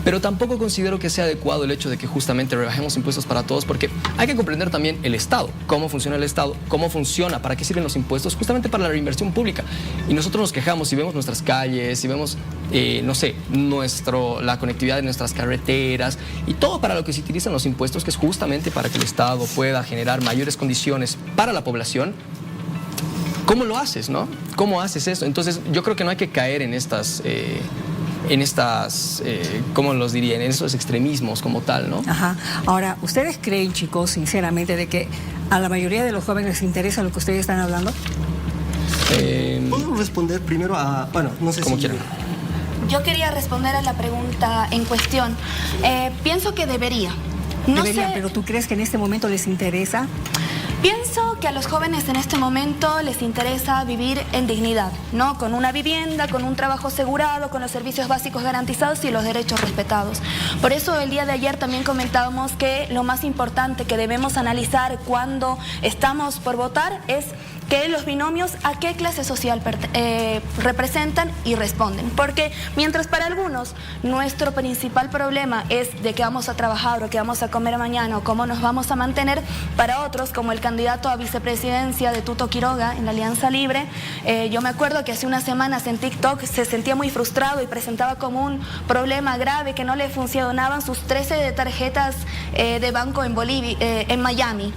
Pero tampoco considero que sea adecuado el hecho de que justamente rebajemos impuestos para todos, porque hay que comprender también el Estado, cómo funciona el Estado, cómo funciona, para qué sirven los impuestos, justamente para la reinversión pública. Y nosotros nos quejamos si vemos nuestras calles, si vemos, no sé, la conectividad de nuestras carreteras y todo para lo que se utilizan los impuestos, que es justamente para que el Estado pueda generar mayores condiciones para la población. ¿Cómo lo haces, no? ¿Cómo haces eso? Entonces, yo creo que no hay que caer en estas, ¿cómo los diría? En esos extremismos como tal, ¿no? Ajá. Ahora, ¿ustedes creen, chicos, sinceramente, de que a la mayoría de los jóvenes les interesa lo que ustedes están hablando? ¿Puedo responder primero a...? Bueno, no sé como si... quieran. Yo quería responder a la pregunta en cuestión. Pienso que debería. No Deberían, sé, pero ¿tú crees que en este momento les interesa? pienso que a los jóvenes en este momento les interesa vivir en dignidad, ¿no? Con una vivienda, con un trabajo asegurado, con los servicios básicos garantizados y los derechos respetados. Por eso el día de ayer también comentábamos que lo más importante que debemos analizar cuando estamos por votar es que los binomios a qué clase social representan y responden. Porque mientras para algunos nuestro principal problema es de qué vamos a trabajar o qué vamos a comer mañana o cómo nos vamos a mantener, para otros, como el candidato a vicepresidencia de Tuto Quiroga en la Alianza Libre, yo me acuerdo que hace unas semanas en TikTok se sentía muy frustrado y presentaba como un problema grave que no le funcionaban sus 13 tarjetas de banco en Bolivia, en Miami.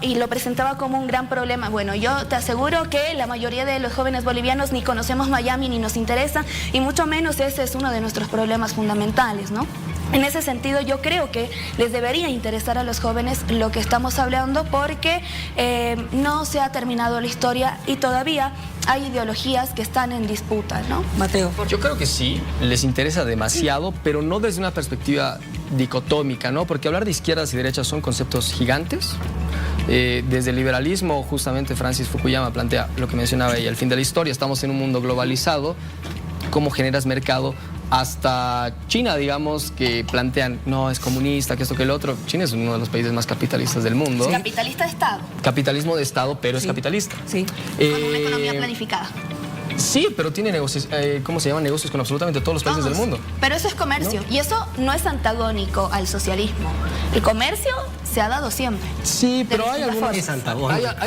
Y lo presentaba como un gran problema. Bueno, yo te aseguro que la mayoría de los jóvenes bolivianos ni conocemos Miami ni nos interesa, y mucho menos ese es uno de nuestros problemas fundamentales, ¿no? En ese sentido, yo creo que les debería interesar a los jóvenes lo que estamos hablando, porque no se ha terminado la historia y todavía hay ideologías que están en disputa, ¿no? Mateo. Yo creo que sí, les interesa demasiado, pero no desde una perspectiva dicotómica, ¿no? Porque hablar de izquierdas y derechas son conceptos gigantes. Desde el liberalismo, justamente Francis Fukuyama plantea lo que mencionaba ella, el fin de la historia. Estamos en un mundo globalizado, ¿cómo generas mercado? Hasta China, digamos, que plantean, no, es comunista, que esto, que el otro. China es uno de los países más capitalistas del mundo. Sí. Capitalista de Estado. Capitalismo de Estado, pero sí, es capitalista. Sí. Con una economía planificada. Sí, pero tiene negocios, ¿cómo se llaman? Negocios con absolutamente todos los países del mundo. Pero eso es comercio, ¿no? Y eso no es antagónico al socialismo. El comercio se ha dado siempre. Sí, pero hay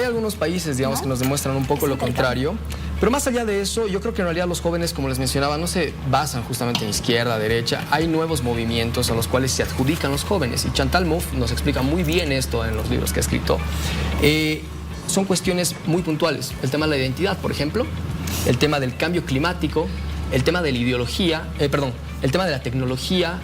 algunos países, digamos, ¿no?, que nos demuestran un poco lo contrario. Pero más allá de eso, yo creo que en realidad los jóvenes, como les mencionaba, no se basan justamente en izquierda, derecha. Hay nuevos movimientos a los cuales se adjudican los jóvenes. Y Chantal Mouffe nos explica muy bien esto en los libros que ha escrito. Son cuestiones muy puntuales. El tema de la identidad, por ejemplo, el tema del cambio climático, el tema de la ideología, el tema de la tecnología.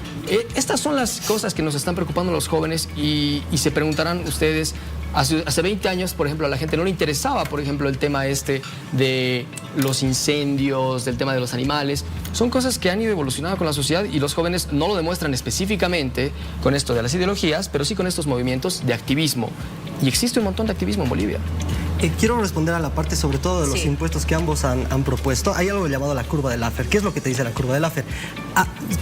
Estas son las cosas que nos están preocupando los jóvenes, y se preguntarán ustedes, hace 20 años, por ejemplo, a la gente no le interesaba, por ejemplo, el tema de los incendios, del tema de los animales. Son cosas que han ido evolucionando con la sociedad, y los jóvenes no lo demuestran específicamente con esto de las ideologías, pero sí con estos movimientos de activismo. Y existe un montón de activismo en Bolivia. quiero responder a la parte sobre todo de los impuestos que ambos han propuesto. Hay algo llamado la curva de Laffer. ¿Qué es lo que te dice la curva de Laffer?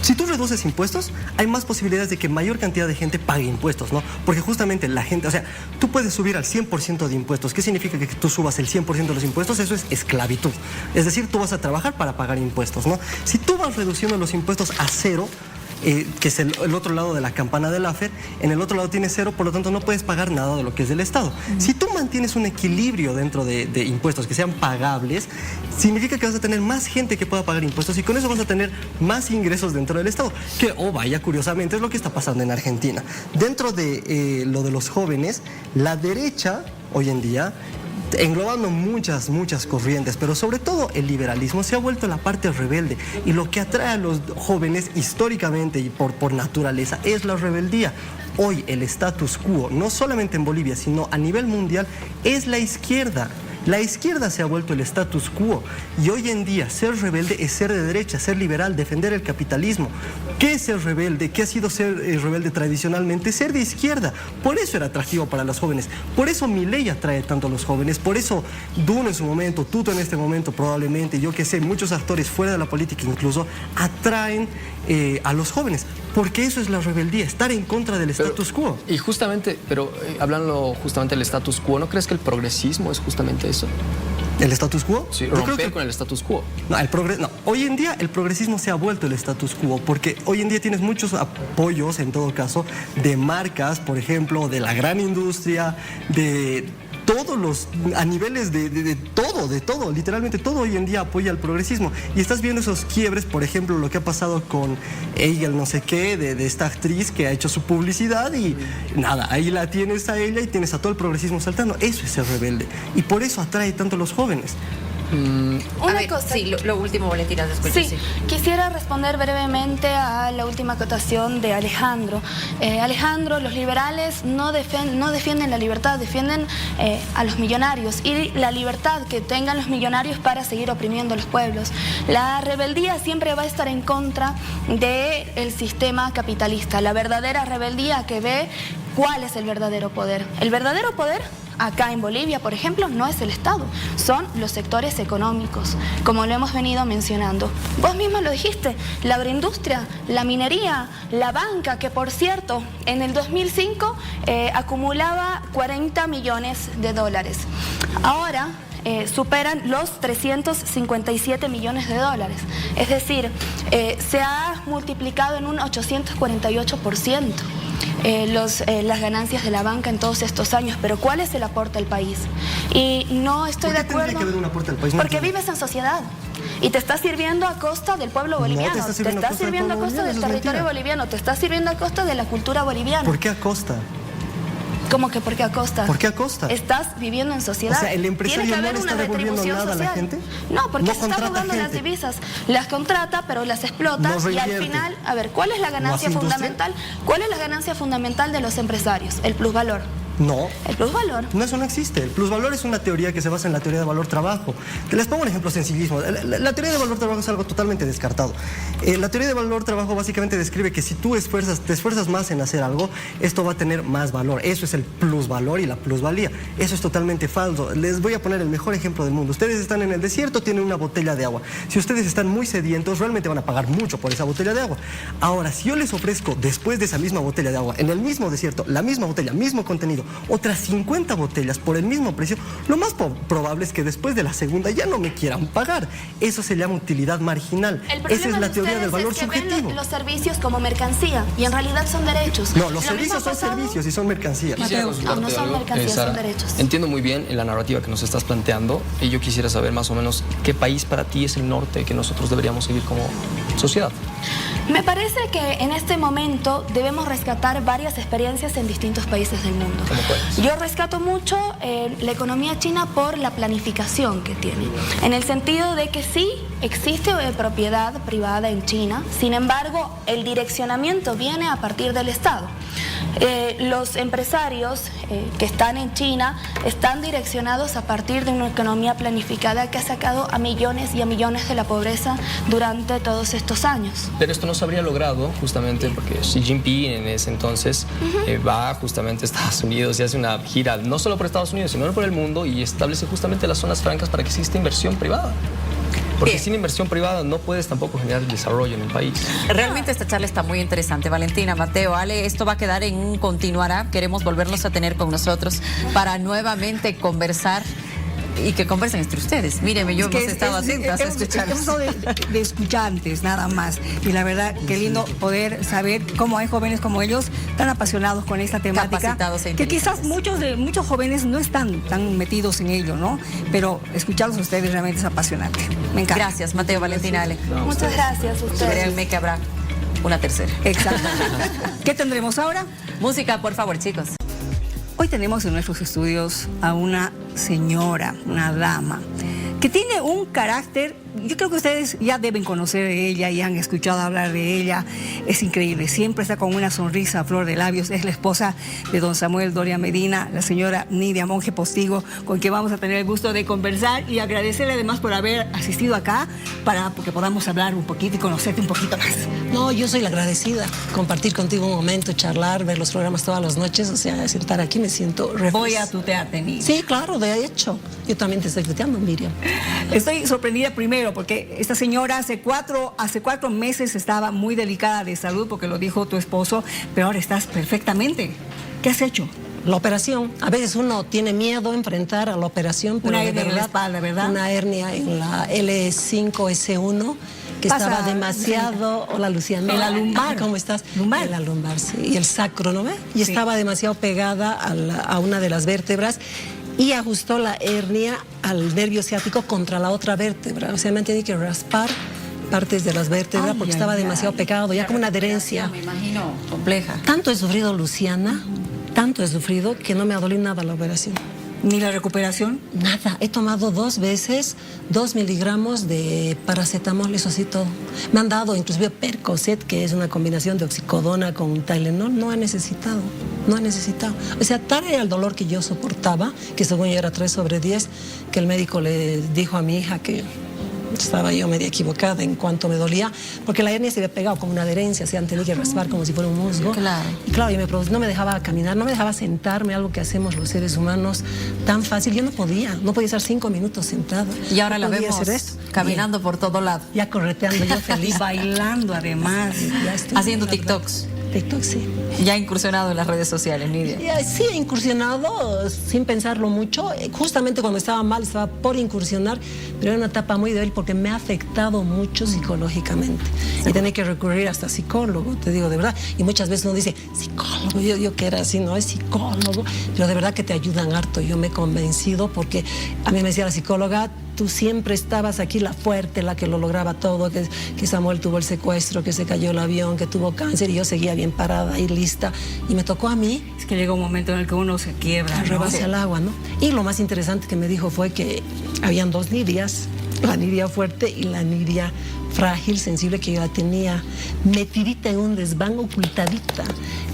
Si tú reduces impuestos, hay más posibilidades de que mayor cantidad de gente pague impuestos, ¿no? Porque justamente la gente, o sea, tú puedes subir al 100% de impuestos. ¿Qué significa que tú subas el 100% de los impuestos? Eso es esclavitud. Es decir, tú vas a trabajar para pagar impuestos, ¿no? Si tú vas reduciendo los impuestos a cero, que es el otro lado de la campana de Laffer, en el otro lado tienes cero, por lo tanto no puedes pagar nada de lo que es del Estado. Si tú mantienes un equilibrio dentro de impuestos que sean pagables, significa que vas a tener más gente que pueda pagar impuestos y con eso vas a tener más ingresos dentro del Estado, que, vaya, curiosamente es lo que está pasando en Argentina. Dentro de lo de los jóvenes, la derecha hoy en día, englobando muchas corrientes, pero sobre todo el liberalismo, se ha vuelto la parte rebelde, y lo que atrae a los jóvenes históricamente y por naturaleza es la rebeldía. Hoy el status quo, no solamente en Bolivia, sino a nivel mundial, es la izquierda. La izquierda se ha vuelto el status quo y hoy en día ser rebelde es ser de derecha, ser liberal, defender el capitalismo. ¿Qué es ser rebelde? ¿Qué ha sido ser rebelde tradicionalmente? Ser de izquierda. Por eso era atractivo para los jóvenes. Por eso Milei atrae tanto a los jóvenes. Por eso Duna en su momento, Tuto en este momento probablemente, yo que sé, muchos actores fuera de la política incluso, atraen a los jóvenes. Porque eso es la rebeldía, estar en contra del status quo. Y justamente, hablando justamente del status quo, ¿no crees que el progresismo es justamente eso? ¿El status quo? Sí, romper con el status quo. No, hoy en día el progresismo se ha vuelto el status quo, porque hoy en día tienes muchos apoyos, en todo caso, de marcas, por ejemplo, de la gran industria, de todos los, a niveles de todo, literalmente todo hoy en día apoya al progresismo. Y estás viendo esos quiebres, por ejemplo, lo que ha pasado con Eigel no sé qué, de esta actriz que ha hecho su publicidad y nada, ahí la tienes a ella y tienes a todo el progresismo saltando. Eso es ser rebelde y por eso atrae tanto a los jóvenes. Una cosa. Sí, lo último, Valentina, después. Sí, quisiera responder brevemente a la última acotación de Alejandro. Alejandro, los liberales no defienden la libertad, defienden a los millonarios y la libertad que tengan los millonarios para seguir oprimiendo a los pueblos. La rebeldía siempre va a estar en contra del sistema capitalista. La verdadera rebeldía que ve cuál es el verdadero poder. El verdadero poder acá en Bolivia, por ejemplo, no es el Estado, son los sectores económicos, como lo hemos venido mencionando. Vos mismo lo dijiste, la agroindustria, la minería, la banca, que por cierto, en el 2005 acumulaba 40 millones de dólares. Ahora superan los 357 millones de dólares. Es decir, se ha multiplicado en un 848%. Las ganancias de la banca en todos estos años, pero ¿cuál es el aporte al país? Y no estoy de acuerdo. ¿Por qué tendría que haber un aporte al país? Porque vives en sociedad y te está sirviendo a costa del pueblo boliviano, te está sirviendo a costa del territorio boliviano, te está sirviendo a costa de la cultura boliviana. ¿Por qué a costa? ¿Cómo que por qué a costa? ¿Por qué a costa? Estás viviendo en sociedad. O sea, ¿el empresario tiene que no haber le está una devolviendo retribución nada social. a la gente? No, porque no se está robando las divisas. Las contrata, pero las explota y al final, a ver, ¿cuál es la ganancia fundamental? ¿Cuál es la ganancia fundamental de los empresarios? El plusvalor. No. ¿El plusvalor? No, eso no existe. El plusvalor es una teoría que se basa en la teoría de valor-trabajo. Les pongo un ejemplo sencillísimo. La teoría de valor-trabajo es algo totalmente descartado. La teoría de valor-trabajo básicamente describe que si tú te esfuerzas más en hacer algo, esto va a tener más valor. Eso es el plusvalor y la plusvalía. Eso es totalmente falso. Les voy a poner el mejor ejemplo del mundo. Ustedes están en el desierto, tienen una botella de agua. Si ustedes están muy sedientos, realmente van a pagar mucho por esa botella de agua. Ahora, si yo les ofrezco después de esa misma botella de agua, en el mismo desierto, la misma botella, mismo contenido, otras 50 botellas por el mismo precio, lo más probable es que después de la segunda ya no me quieran pagar. Eso se llama utilidad marginal. Esa es la teoría del valor subjetivo. Ven los servicios como mercancía y en realidad son derechos. No, los servicios son servicios y son mercancías. No son mercancías, son derechos. Entiendo muy bien la narrativa que nos estás planteando y yo quisiera saber más o menos qué país para ti es el norte que nosotros deberíamos seguir como sociedad. Me parece que en este momento debemos rescatar varias experiencias en distintos países del mundo. ¿Cómo cuáles? Yo rescato mucho la economía china por la planificación que tiene, en el sentido de que sí existe propiedad privada en China, sin embargo el direccionamiento viene a partir del Estado. Los empresarios que están en China están direccionados a partir de una economía planificada que ha sacado a millones y a millones de la pobreza durante todos estos años. Pero esto no se habría logrado justamente porque Xi Jinping en ese entonces va justamente a Estados Unidos y hace una gira no solo por Estados Unidos, sino por el mundo y establece justamente las zonas francas para que exista inversión privada. Porque sin inversión privada no puedes tampoco generar desarrollo en el país. Realmente esta charla está muy interesante. Valentina, Mateo, Ale, esto va a quedar en un continuará. Queremos volverlos a tener con nosotros para nuevamente conversar y que conversen entre ustedes. Míreme, yo hemos estado atentas a escuchar. Hemos estado de escuchantes nada más. Y la verdad, qué lindo poder saber cómo hay jóvenes como ellos tan apasionados con esta temática. Capacitados e que quizás muchos jóvenes no están tan metidos en ello, ¿no? Pero escucharlos a ustedes realmente es apasionante. Me encanta. Gracias, Mateo, Valentina, Ale. Muchas gracias a ustedes. Créanme que habrá una tercera. Exacto. ¿Qué tendremos ahora? Música, por favor, chicos. Hoy tenemos en nuestros estudios a una señora, una dama, que tiene un carácter, yo creo que ustedes ya deben conocer de ella y han escuchado hablar de ella. Es increíble, siempre está con una sonrisa a flor de labios. Es la esposa de don Samuel Doria Medina, la señora Nidia Monge Postigo, con quien vamos a tener el gusto de conversar y agradecerle además por haber asistido acá para que podamos hablar un poquito y conocerte un poquito más. No, yo soy la agradecida, compartir contigo un momento, charlar, ver los programas todas las noches, o sea, estar aquí me siento refrescada. Voy a tutearte, Nidia. Sí, claro, de hecho. Yo también te estoy tuteando, Miriam. Estoy sorprendida primero porque esta señora hace cuatro meses estaba muy delicada de salud, porque lo dijo tu esposo, pero ahora estás perfectamente. ¿Qué has hecho? La operación. A veces uno tiene miedo a enfrentar a la operación, pero una hernia en la espalda, ¿verdad? Una hernia en la L5S1 que estaba demasiado... Hola, Luciana. En la lumbar. ¿Cómo estás? Lumbar. En la lumbar, sí. Y el sacro, ¿no ve? Y sí, estaba demasiado pegada a una de las vértebras y ajustó la hernia al nervio ciático contra la otra vértebra. O sea, me han tenido que raspar partes de las vértebras porque estaba demasiado pegado, ya como una adherencia. Me imagino, compleja. Tanto he sufrido, Luciana, tanto he sufrido que no me ha dolido nada la operación. ¿Ni la recuperación? Nada. He tomado 2 veces 2 miligramos de paracetamol, eso sí, todo. Me han dado inclusive Percocet, que es una combinación de oxicodona con Tylenol. No he necesitado. O sea, tal era el dolor que yo soportaba, que según yo era 3/10, que el médico le dijo a mi hija que estaba yo media equivocada en cuanto me dolía, porque la hernia se había pegado como una adherencia, o sea, tenía que raspar como si fuera un musgo. Claro. Y claro, no me dejaba caminar, no me dejaba sentarme, algo que hacemos los seres humanos tan fácil. Yo no podía estar 5 minutos sentada. Y ahora la vemos caminando por todo lado. Ya correteando, yo feliz. Y bailando además. Haciendo TikToks. TikTok, sí. Ya ha incursionado en las redes sociales, Nidia. Sí, he incursionado sin pensarlo mucho. Justamente cuando estaba mal, estaba por incursionar, pero era una etapa muy débil porque me ha afectado mucho psicológicamente. Y tenía que recurrir hasta psicólogo, te digo de verdad. Y muchas veces uno dice, psicólogo, yo que era así, no es psicólogo, pero de verdad que te ayudan harto. Yo me he convencido porque a mí me decía la psicóloga, tú siempre estabas aquí la fuerte, la que lo lograba todo, que Samuel tuvo el secuestro, que se cayó el avión, que tuvo cáncer, y yo seguía bien parada y lista. Y me tocó a mí. Es que llega un momento en el que uno se quiebra, ¿no? Hacia el agua, ¿no? Y lo más interesante que me dijo fue que habían 2 Nidias, la Nidia fuerte y la Nidia frágil, sensible, que yo la tenía metidita en un desván, ocultadita.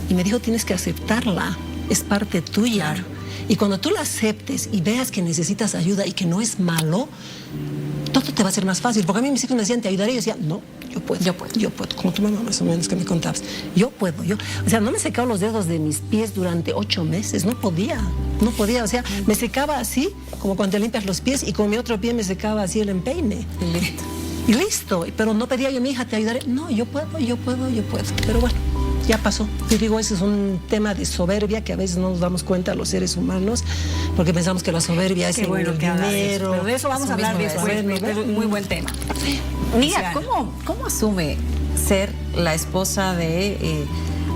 Y me dijo, tienes que aceptarla, es parte tuya. Claro. Y cuando tú la aceptes y veas que necesitas ayuda y que no es malo, todo te va a ser más fácil. Porque a mí mis hijos me decían, te ayudaré. Y yo decía, no, yo puedo. Como tu mamá más o menos que me contabas. Yo puedo. O sea, no me secaba los dedos de mis pies durante 8 meses. No podía. O sea, me secaba así, como cuando te limpias los pies, y con mi otro pie me secaba así el empeine. Y listo. Pero no pedía yo, mi hija, te ayudaré. No, yo puedo. Pero bueno, ya pasó. Te digo, ese es un tema de soberbia que a veces no nos damos cuenta los seres humanos, porque pensamos que la soberbia es el dinero. Pero de eso vamos a hablar después, es un muy buen tema. Mira, ¿cómo asume ser la esposa de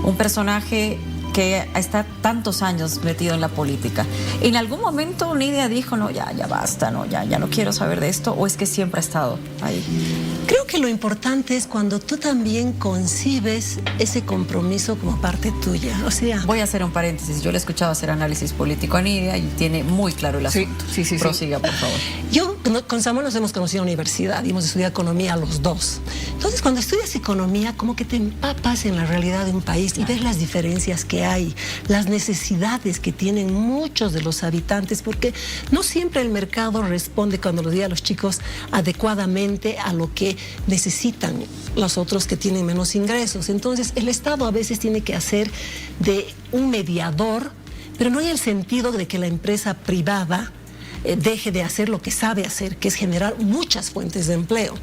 un personaje que está tantos años metido en la política? ¿En algún momento Nidia dijo, no, ya basta, no, ya no quiero saber de esto, o es que siempre ha estado ahí? Creo que lo importante es cuando tú también concibes ese compromiso como parte tuya. O sea, voy a hacer un paréntesis. Yo le he escuchado hacer análisis político a Nidia y tiene muy claro el asunto. Sí. Prosiga, por favor. Yo con Samuel nos hemos conocido en la universidad y hemos estudiado economía los dos. Entonces, cuando estudias economía, como que te empapas en la realidad de un país y ves las diferencias que hay, las necesidades que tienen muchos de los habitantes, porque no siempre el mercado responde, cuando lo diga a los chicos, adecuadamente a lo que necesitan los otros que tienen menos ingresos. Entonces, el Estado a veces tiene que hacer de un mediador, pero no en el sentido de que la empresa privada deje de hacer lo que sabe hacer, que es generar muchas fuentes de empleo.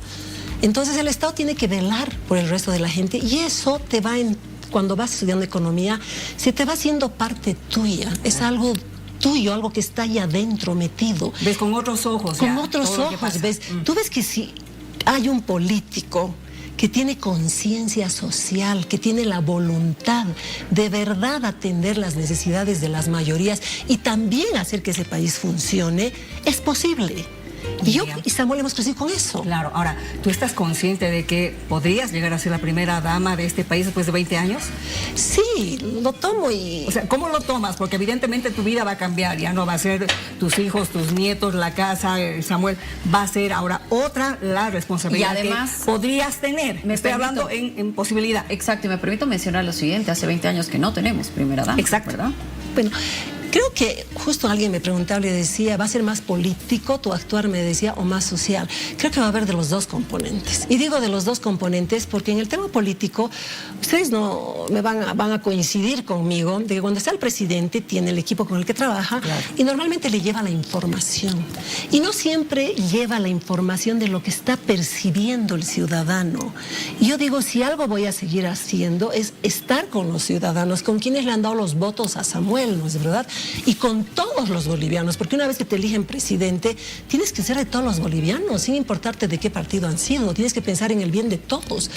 Entonces el Estado tiene que velar por el resto de la gente, y eso te va cuando vas estudiando economía, se te va haciendo parte tuya, es algo tuyo, algo que está ahí adentro metido. Ves con otros ojos. Con otros ojos, ves. Tú ves que si hay un político que tiene conciencia social, que tiene la voluntad de verdad atender las necesidades de las mayorías y también hacer que ese país funcione, es posible. Y yo y Samuel hemos crecido con eso. Claro, ahora, ¿tú estás consciente de que podrías llegar a ser la primera dama de este país después de 20 años? Sí, lo tomo y... O sea, ¿cómo lo tomas? Porque evidentemente tu vida va a cambiar, ya no va a ser tus hijos, tus nietos, la casa, Samuel, va a ser ahora otra la responsabilidad y además, que podrías tener. Estoy hablando en posibilidad. Exacto, y me permito mencionar lo siguiente, hace 20 años que no tenemos primera dama. Exacto. ¿Verdad? Bueno, creo que justo alguien me preguntaba, le decía, ¿va a ser más político tu actuar, me decía, o más social? Creo que va a haber de los dos componentes. Y digo de los dos componentes porque en el tema político, ustedes no me van a coincidir conmigo, de que cuando está el presidente tiene el equipo con el que trabaja, claro, y normalmente le lleva la información. Y no siempre lleva la información de lo que está percibiendo el ciudadano. Y yo digo, si algo voy a seguir haciendo es estar con los ciudadanos, con quienes le han dado los votos a Samuel, ¿no es verdad? Y con todos los bolivianos, porque una vez que te eligen presidente, tienes que ser de todos los bolivianos, sin importarte de qué partido han sido. Tienes que pensar en el bien de todos,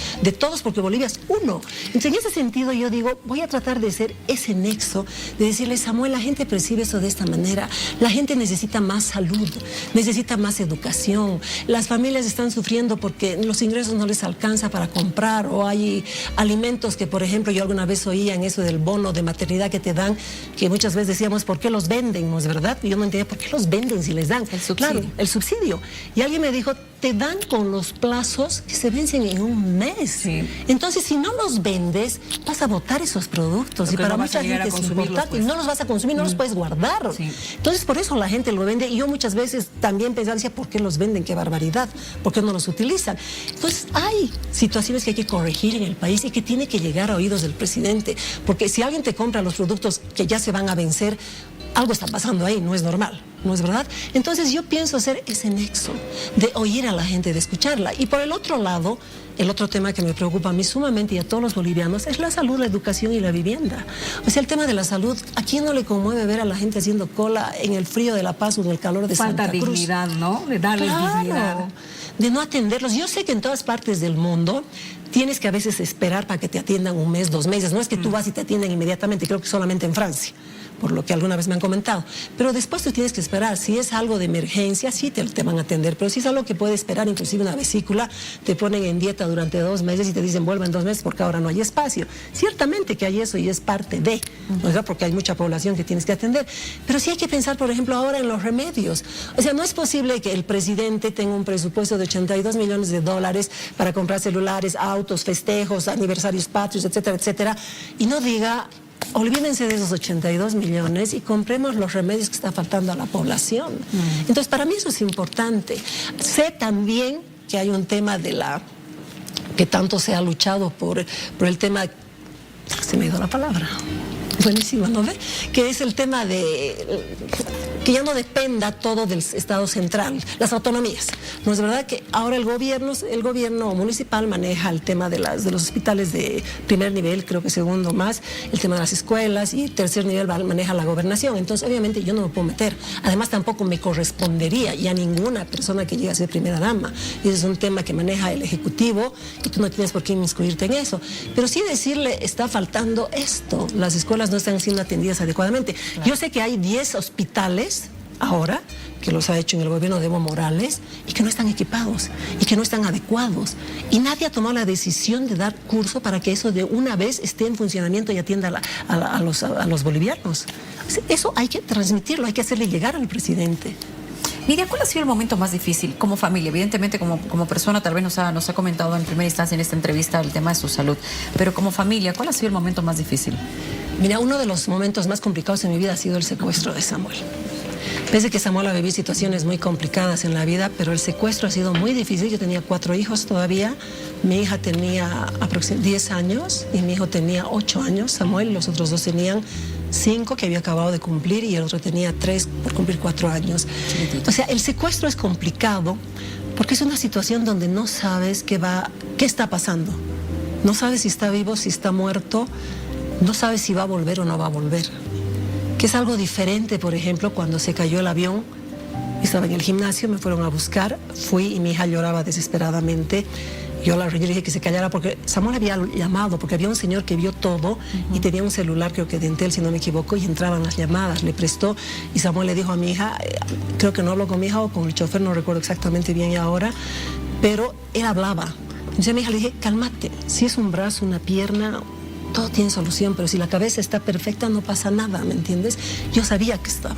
porque Bolivia es uno. Entonces, en ese sentido, yo digo, voy a tratar de ser ese nexo, de decirle, Samuel, la gente percibe eso de esta manera. La gente necesita más salud, necesita más educación. Las familias están sufriendo porque los ingresos no les alcanza para comprar, o hay alimentos que, por ejemplo, yo alguna vez oía en eso del bono de maternidad que te dan, que muchas veces decíamos, ¿por qué los venden? ¿No es verdad? Y yo no entendía, ¿por qué los venden si les dan? El subsidio. Claro, el subsidio. Y alguien me dijo, te dan con los plazos que se vencen en un mes. Sí. Entonces, si no los vendes, vas a botar esos productos. Y para no mucha gente es importante. Pues. No los vas a consumir, no los puedes guardar. Sí. Entonces, por eso la gente lo vende. Y yo muchas veces también pensaba, decía, ¿por qué los venden? ¡Qué barbaridad! ¿Por qué no los utilizan? Entonces, hay situaciones que hay que corregir en el país y que tiene que llegar a oídos del presidente. Porque si alguien te compra los productos que ya se van a vencer, algo está pasando ahí, no es normal, ¿no es verdad? Entonces yo pienso hacer ese nexo de oír a la gente, de escucharla. Y por el otro lado, el otro tema que me preocupa a mí sumamente y a todos los bolivianos es la salud, la educación y la vivienda. O sea, el tema de la salud, ¿a quién no le conmueve ver a la gente haciendo cola en el frío de La Paz o en el calor de Santa Cruz? Falta dignidad, ¿no? De darles dignidad. De no atenderlos. Yo sé que en todas partes del mundo tienes que a veces esperar para que te atiendan un mes, 2 meses. No es que tú vas y te atienden inmediatamente, creo que solamente en Francia, por lo que alguna vez me han comentado. Pero después tú tienes que esperar. Si es algo de emergencia, sí te van a atender. Pero si es algo que puede esperar, inclusive una vesícula, te ponen en dieta durante 2 meses y te dicen vuelva en 2 meses porque ahora no hay espacio. Ciertamente que hay eso y es parte de, ¿no? Porque hay mucha población que tienes que atender. Pero sí hay que pensar, por ejemplo, ahora en los remedios. O sea, no es posible que el presidente tenga un presupuesto de $82 millones para comprar celulares, autos, festejos, aniversarios patrios, etcétera, etcétera, y no diga, olvídense de esos 82 millones y compremos los remedios que está faltando a la población. Entonces, para mí eso es importante. Sé también que hay un tema que tanto se ha luchado por el tema, se me ha ido la palabra, buenísimo, ¿no ve? Que es el tema de que ya no dependa todo del Estado central, las autonomías. ¿No es verdad que ahora el gobierno municipal maneja el tema de los hospitales de primer nivel, creo que segundo más, el tema de las escuelas, y tercer nivel maneja la gobernación? Entonces, obviamente, yo no me puedo meter. Además, tampoco me correspondería y a ninguna persona que llegue a ser primera dama. Y ese es un tema que maneja el Ejecutivo y tú no tienes por qué inmiscuirte en eso. Pero sí decirle, está faltando esto. Las escuelas no están siendo atendidas adecuadamente. Claro. Yo sé que hay 10 hospitales ahora, que los ha hecho en el gobierno de Evo Morales, y que no están equipados, y que no están adecuados. Y nadie ha tomado la decisión de dar curso para que eso de una vez esté en funcionamiento y atienda a los bolivianos. Eso hay que transmitirlo, hay que hacerle llegar al presidente. Mira, ¿cuál ha sido el momento más difícil como familia? Evidentemente, como persona, tal vez nos ha comentado en primera instancia en esta entrevista el tema de su salud, pero como familia, ¿cuál ha sido el momento más difícil? Mira, uno de los momentos más complicados en mi vida ha sido el secuestro de Samuel. Pese que Samuel ha vivido situaciones muy complicadas en la vida, pero el secuestro ha sido muy difícil. Yo tenía 4 hijos todavía. Mi hija tenía aproximadamente 10 años y mi hijo tenía 8 años, Samuel. Los otros 2 tenían 5 que había acabado de cumplir y el otro tenía 3 por cumplir 4 años. O sea, el secuestro es complicado porque es una situación donde no sabes qué está pasando. No sabes si está vivo, si está muerto. No sabes si va a volver o no va a volver. Que es algo diferente, por ejemplo, cuando se cayó el avión. Estaba en el gimnasio, me fueron a buscar, fui y mi hija lloraba desesperadamente. Yo le dije que se callara porque Samuel había llamado, porque había un señor que vio todo y tenía un celular, creo que de Entel, si no me equivoco, y entraban las llamadas, le prestó y Samuel le dijo a mi hija, creo que no habló con mi hija o con el chofer, no recuerdo exactamente bien ahora, pero él hablaba. Entonces a mi hija le dije, cálmate, si es un brazo, una pierna, todo tiene solución, pero si la cabeza está perfecta no pasa nada, ¿me entiendes? Yo sabía que estaba.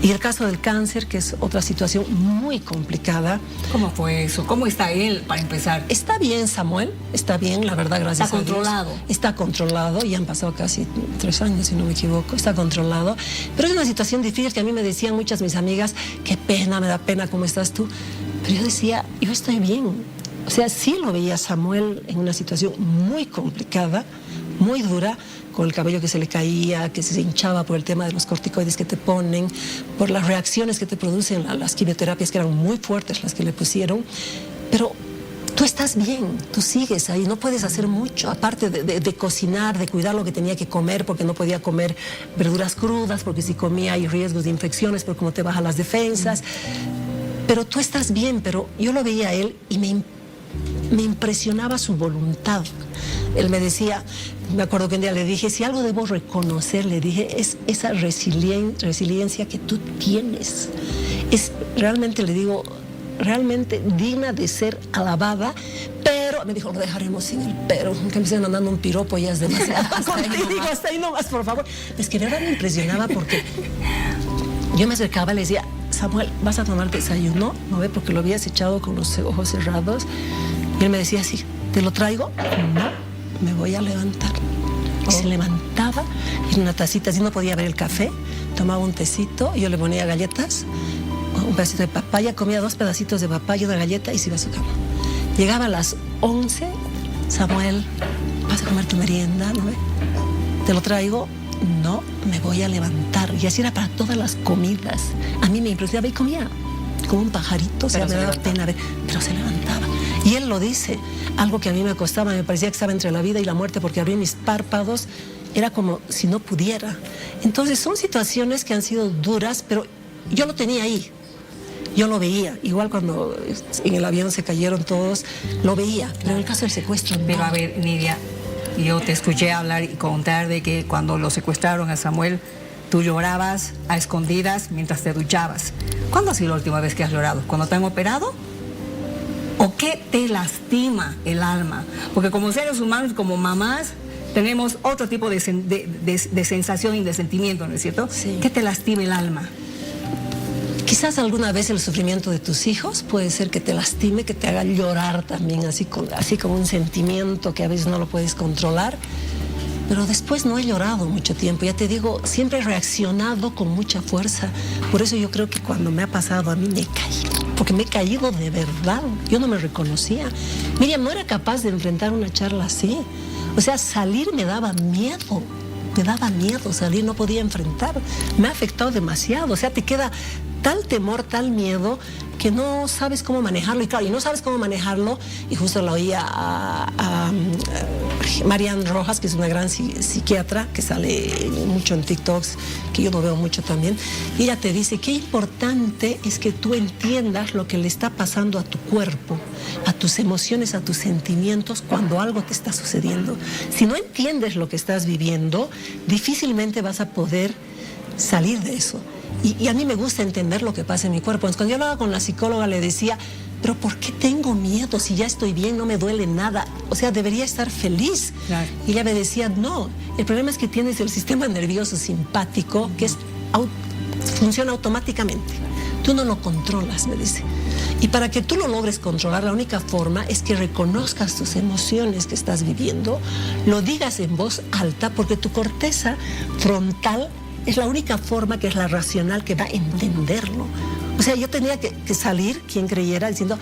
Y el caso del cáncer, que es otra situación muy complicada. ¿Cómo fue eso? ¿Cómo está él, para empezar? Está bien, Samuel, está bien, la verdad, gracias a Dios. ¿Está controlado? Está controlado, y han pasado casi 3 años, si no me equivoco, está controlado. Pero es una situación difícil que a mí me decían muchas mis amigas, qué pena, me da pena, ¿cómo estás tú? Pero yo decía, yo estoy bien. O sea, sí lo veía Samuel en una situación muy complicada, muy dura, con el cabello que se le caía, que se hinchaba por el tema de los corticoides que te ponen, por las reacciones que te producen las quimioterapias, que eran muy fuertes las que le pusieron. Pero tú estás bien, tú sigues ahí, no puedes hacer mucho, aparte de cocinar, de cuidar lo que tenía que comer, porque no podía comer verduras crudas, porque si comía hay riesgos de infecciones, por cómo te bajan las defensas. Pero tú estás bien, pero yo lo veía a él y me impresionaba su voluntad. Él me decía, me acuerdo que un día le dije, si algo debo reconocer, le dije, es esa resiliencia que tú tienes. Es realmente, le digo, realmente digna de ser alabada, pero me dijo, lo dejaremos sin el pero, que me estén mandando un piropo ya es demasiado. Hasta ahí nomás, por favor. Es que de verdad me impresionaba porque yo me acercaba y le decía, Samuel, ¿vas a tomar desayuno? ¿No ve? Porque lo habías echado con los ojos cerrados. Y él me decía así, ¿te lo traigo? No, me voy a levantar. Y se levantaba en una tacita, así no podía ver el café, tomaba un tecito, yo le ponía galletas, un pedacito de papaya, comía 2 pedacitos de papaya, una galleta y se iba a su cama. Llegaba a las 11, Samuel, ¿vas a comer tu merienda? ¿No ve? ¿Te lo traigo? No, me voy a levantar. Y así era para todas las comidas. A mí me impresionaba y comía como un pajarito, o sea, me daba pena ver, pero se levantaba. Y él lo dice, algo que a mí me costaba, me parecía que estaba entre la vida y la muerte, porque abrí mis párpados, era como si no pudiera. Entonces son situaciones que han sido duras, pero yo lo tenía ahí, yo lo veía. Igual cuando en el avión se cayeron todos, lo veía, pero en el caso del secuestro no. Pero a ver, Nidia, yo te escuché hablar y contar de que cuando lo secuestraron a Samuel, tú llorabas a escondidas mientras te duchabas. ¿Cuándo ha sido la última vez que has llorado? ¿Cuando te han operado? ¿O qué te lastima el alma? Porque como seres humanos, como mamás, tenemos otro tipo de sensación y de sentimiento, ¿no es cierto? Sí. ¿Qué te lastima el alma? Quizás alguna vez el sufrimiento de tus hijos puede ser que te lastime, que te haga llorar también, así como un sentimiento que a veces no lo puedes controlar. Pero después no he llorado mucho tiempo, ya te digo, siempre he reaccionado con mucha fuerza. Por eso yo creo que cuando me ha pasado a mí me he caído, porque me he caído de verdad. Yo no me reconocía. Miriam, no era capaz de enfrentar una charla así. O sea, salir me daba miedo salir, no podía enfrentar. Me ha afectado demasiado, o sea, te queda tal temor, tal miedo, que no sabes cómo manejarlo. Y claro, y no sabes cómo manejarlo, y justo la oía a Marian Rojas, que es una gran psiquiatra, que sale mucho en TikToks, que yo no veo mucho también, y ella te dice, qué importante es que tú entiendas lo que le está pasando a tu cuerpo, a tus emociones, a tus sentimientos, cuando algo te está sucediendo. Si no entiendes lo que estás viviendo, difícilmente vas a poder salir de eso. Y a mí me gusta entender lo que pasa en mi cuerpo. Entonces, cuando yo hablaba con la psicóloga le decía, pero ¿por qué tengo miedo si ya estoy bien, no me duele nada? O sea, debería estar feliz. Claro. Y ella me decía, no, el problema es que tienes el sistema nervioso simpático que funciona automáticamente. Tú no lo controlas, me dice. Y para que tú lo logres controlar, la única forma es que reconozcas tus emociones que estás viviendo, lo digas en voz alta, porque tu corteza frontal es la única forma que es la racional que va a entenderlo. O sea, yo tenía que salir, quien creyera, diciendo,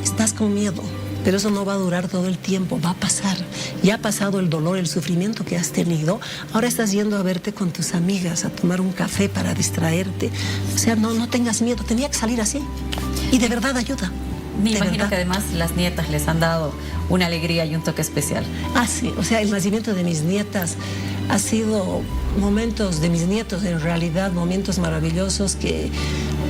estás con miedo, pero eso no va a durar todo el tiempo, va a pasar. Ya ha pasado el dolor, el sufrimiento que has tenido, ahora estás yendo a verte con tus amigas, a tomar un café para distraerte. O sea, no tengas miedo, tenía que salir así. Y de verdad ayuda. Me imagino que además las nietas les han dado una alegría y un toque especial. Ah, sí, o sea, el nacimiento de mis nietas ha sido momentos de mis nietos, en realidad, momentos maravillosos que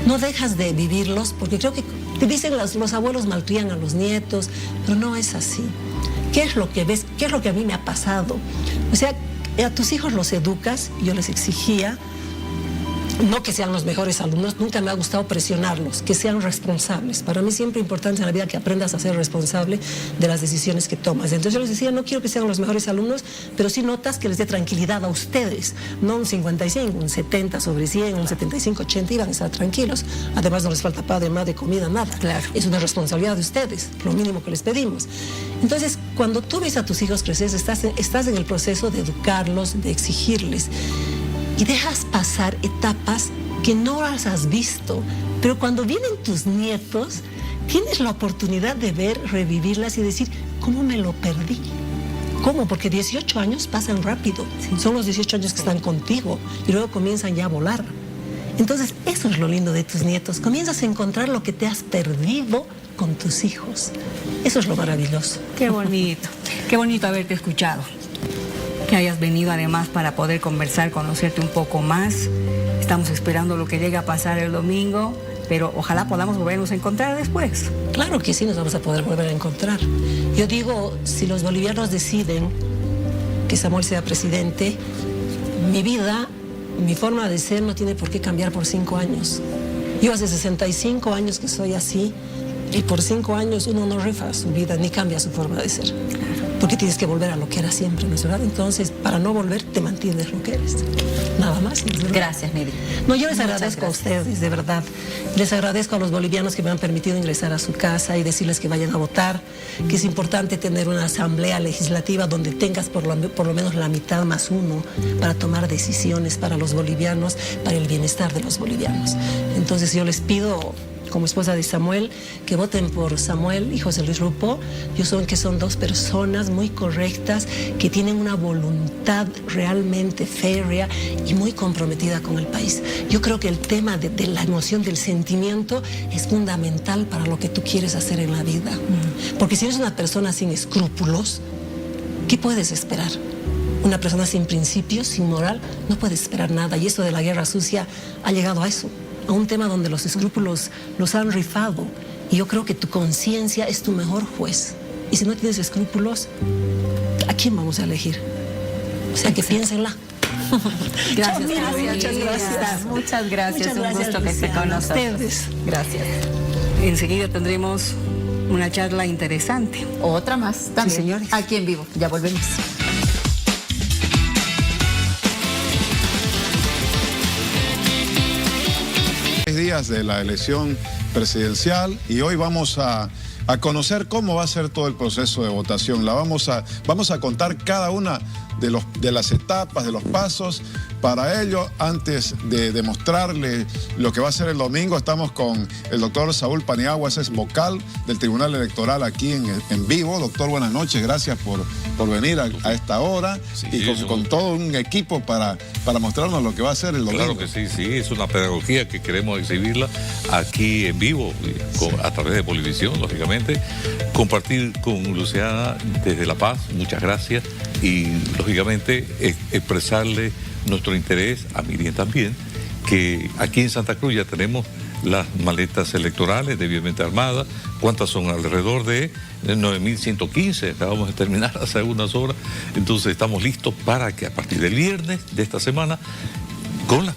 no dejas de vivirlos, porque creo que te dicen los abuelos malcrían a los nietos, pero no es así. ¿Qué es lo que ves? ¿Qué es lo que a mí me ha pasado? O sea, a tus hijos los educas, yo les exigía, no que sean los mejores alumnos, nunca me ha gustado presionarlos, que sean responsables. Para mí siempre es importante en la vida que aprendas a ser responsable de las decisiones que tomas. Entonces yo les decía, no quiero que sean los mejores alumnos, pero sí notas que les dé tranquilidad a ustedes, no un 55, un 70 sobre 100, un 75, 80, iban a estar tranquilos. Además no les falta padre, madre, comida, nada. Claro. Es una responsabilidad de ustedes, lo mínimo que les pedimos. Entonces, cuando tú ves a tus hijos crecer, estás en el proceso de educarlos, de exigirles. Y dejas pasar etapas que no las has visto, pero cuando vienen tus nietos, tienes la oportunidad de ver, revivirlas y decir, ¿cómo me lo perdí? ¿Cómo? Porque 18 años pasan rápido. Son los 18 años que están contigo y luego comienzan ya a volar. Entonces, eso es lo lindo de tus nietos. Comienzas a encontrar lo que te has perdido con tus hijos. Eso es lo maravilloso. Qué bonito haberte escuchado. Que hayas venido además para poder conversar, conocerte un poco más. Estamos esperando lo que llegue a pasar el domingo, pero ojalá podamos volvernos a encontrar después. Claro que sí, nos vamos a poder volver a encontrar. Yo digo, si los bolivianos deciden que Samuel sea presidente, mi vida, mi forma de ser no tiene por qué cambiar por 5 años. Yo hace 65 años que soy así, y por 5 años uno no rifa su vida ni cambia su forma de ser. Porque tienes que volver a lo que eras siempre, ¿no es verdad? Entonces, para no volver, te mantienes lo que eres. Nada más. ¿No es verdad? Gracias, Miri. No, yo les agradezco a ustedes, de verdad. Les agradezco a los bolivianos que me han permitido ingresar a su casa y decirles que vayan a votar, que es importante tener una asamblea legislativa donde tengas por lo menos la mitad más uno para tomar decisiones para los bolivianos, para el bienestar de los bolivianos. Entonces, yo les pido, como esposa de Samuel, que voten por Samuel y José Luis Rupó. Yo sé que son 2 personas muy correctas, que tienen una voluntad realmente férrea y muy comprometida con el país. Yo creo que el tema de la emoción, del sentimiento, es fundamental para lo que tú quieres hacer en la vida. Porque si eres una persona sin escrúpulos, ¿qué puedes esperar? Una persona sin principios, sin moral, no puede esperar nada. Y esto de la guerra sucia ha llegado a eso, a un tema donde los escrúpulos los han rifado. Y yo creo que tu conciencia es tu mejor juez. Y si no tienes escrúpulos, ¿a quién vamos a elegir? O sea, que piénsenla. Gracias, muchas gracias. Muchas gracias. Un gusto que esté con nosotros. Ustedes. Gracias. Enseguida tendremos una charla interesante. Otra más también. Sí, señores. Aquí en vivo. Ya volvemos. Días de la elección presidencial y hoy vamos a conocer cómo va a ser todo el proceso de votación. Vamos a contar cada una de las etapas, de los pasos. Para ello, antes de demostrarle lo que va a ser el domingo, estamos con el doctor Saúl Paniagua, ese es vocal del Tribunal Electoral aquí en vivo. Doctor, buenas noches, gracias por venir a esta hora, sí, y con todo un equipo para mostrarnos lo que va a ser el domingo. Claro que sí, es una pedagogía que queremos exhibirla aquí en vivo, a través de Bolivisión, lógicamente. Compartir con Luciana desde La Paz, muchas gracias, y lógicamente expresarle nuestro interés, a Miriam también, que aquí en Santa Cruz ya tenemos las maletas electorales debidamente armadas. ¿Cuántas son? Alrededor de 9.115, acabamos de terminar hace unas horas. Entonces estamos listos para que a partir del viernes de esta semana con las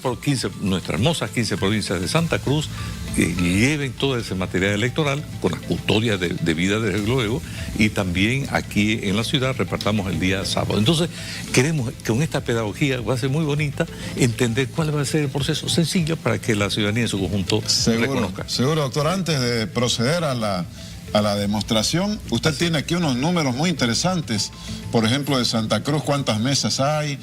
nuestras hermosas 15 provincias de Santa Cruz, lleven todo ese material electoral con las custodias de vida, desde luego, y también aquí en la ciudad repartamos el día sábado. Entonces, queremos que con esta pedagogía, va a ser muy bonita, entender cuál va a ser el proceso sencillo para que la ciudadanía en su conjunto reconozca. Seguro, doctor. Antes de proceder a la demostración, usted tiene aquí unos números muy interesantes. Por ejemplo, de Santa Cruz, ¿cuántas mesas hay?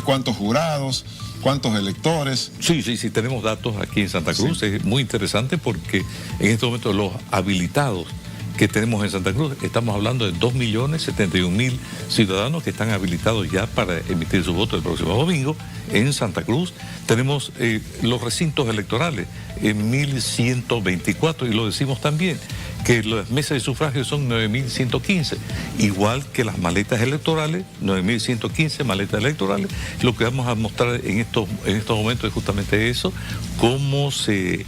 ¿Cuántos jurados? ¿Cuántos electores? Sí, tenemos datos aquí en Santa Cruz. Sí. Es muy interesante porque en este momento los habilitados que tenemos en Santa Cruz, estamos hablando de 2.071.000 ciudadanos que están habilitados ya para emitir su voto el próximo domingo. En Santa Cruz tenemos los recintos electorales en 1.124, y lo decimos también, que las mesas de sufragio son 9.115, igual que las maletas electorales, 9.115 maletas electorales. Lo que vamos a mostrar en estos momentos es justamente eso, cómo se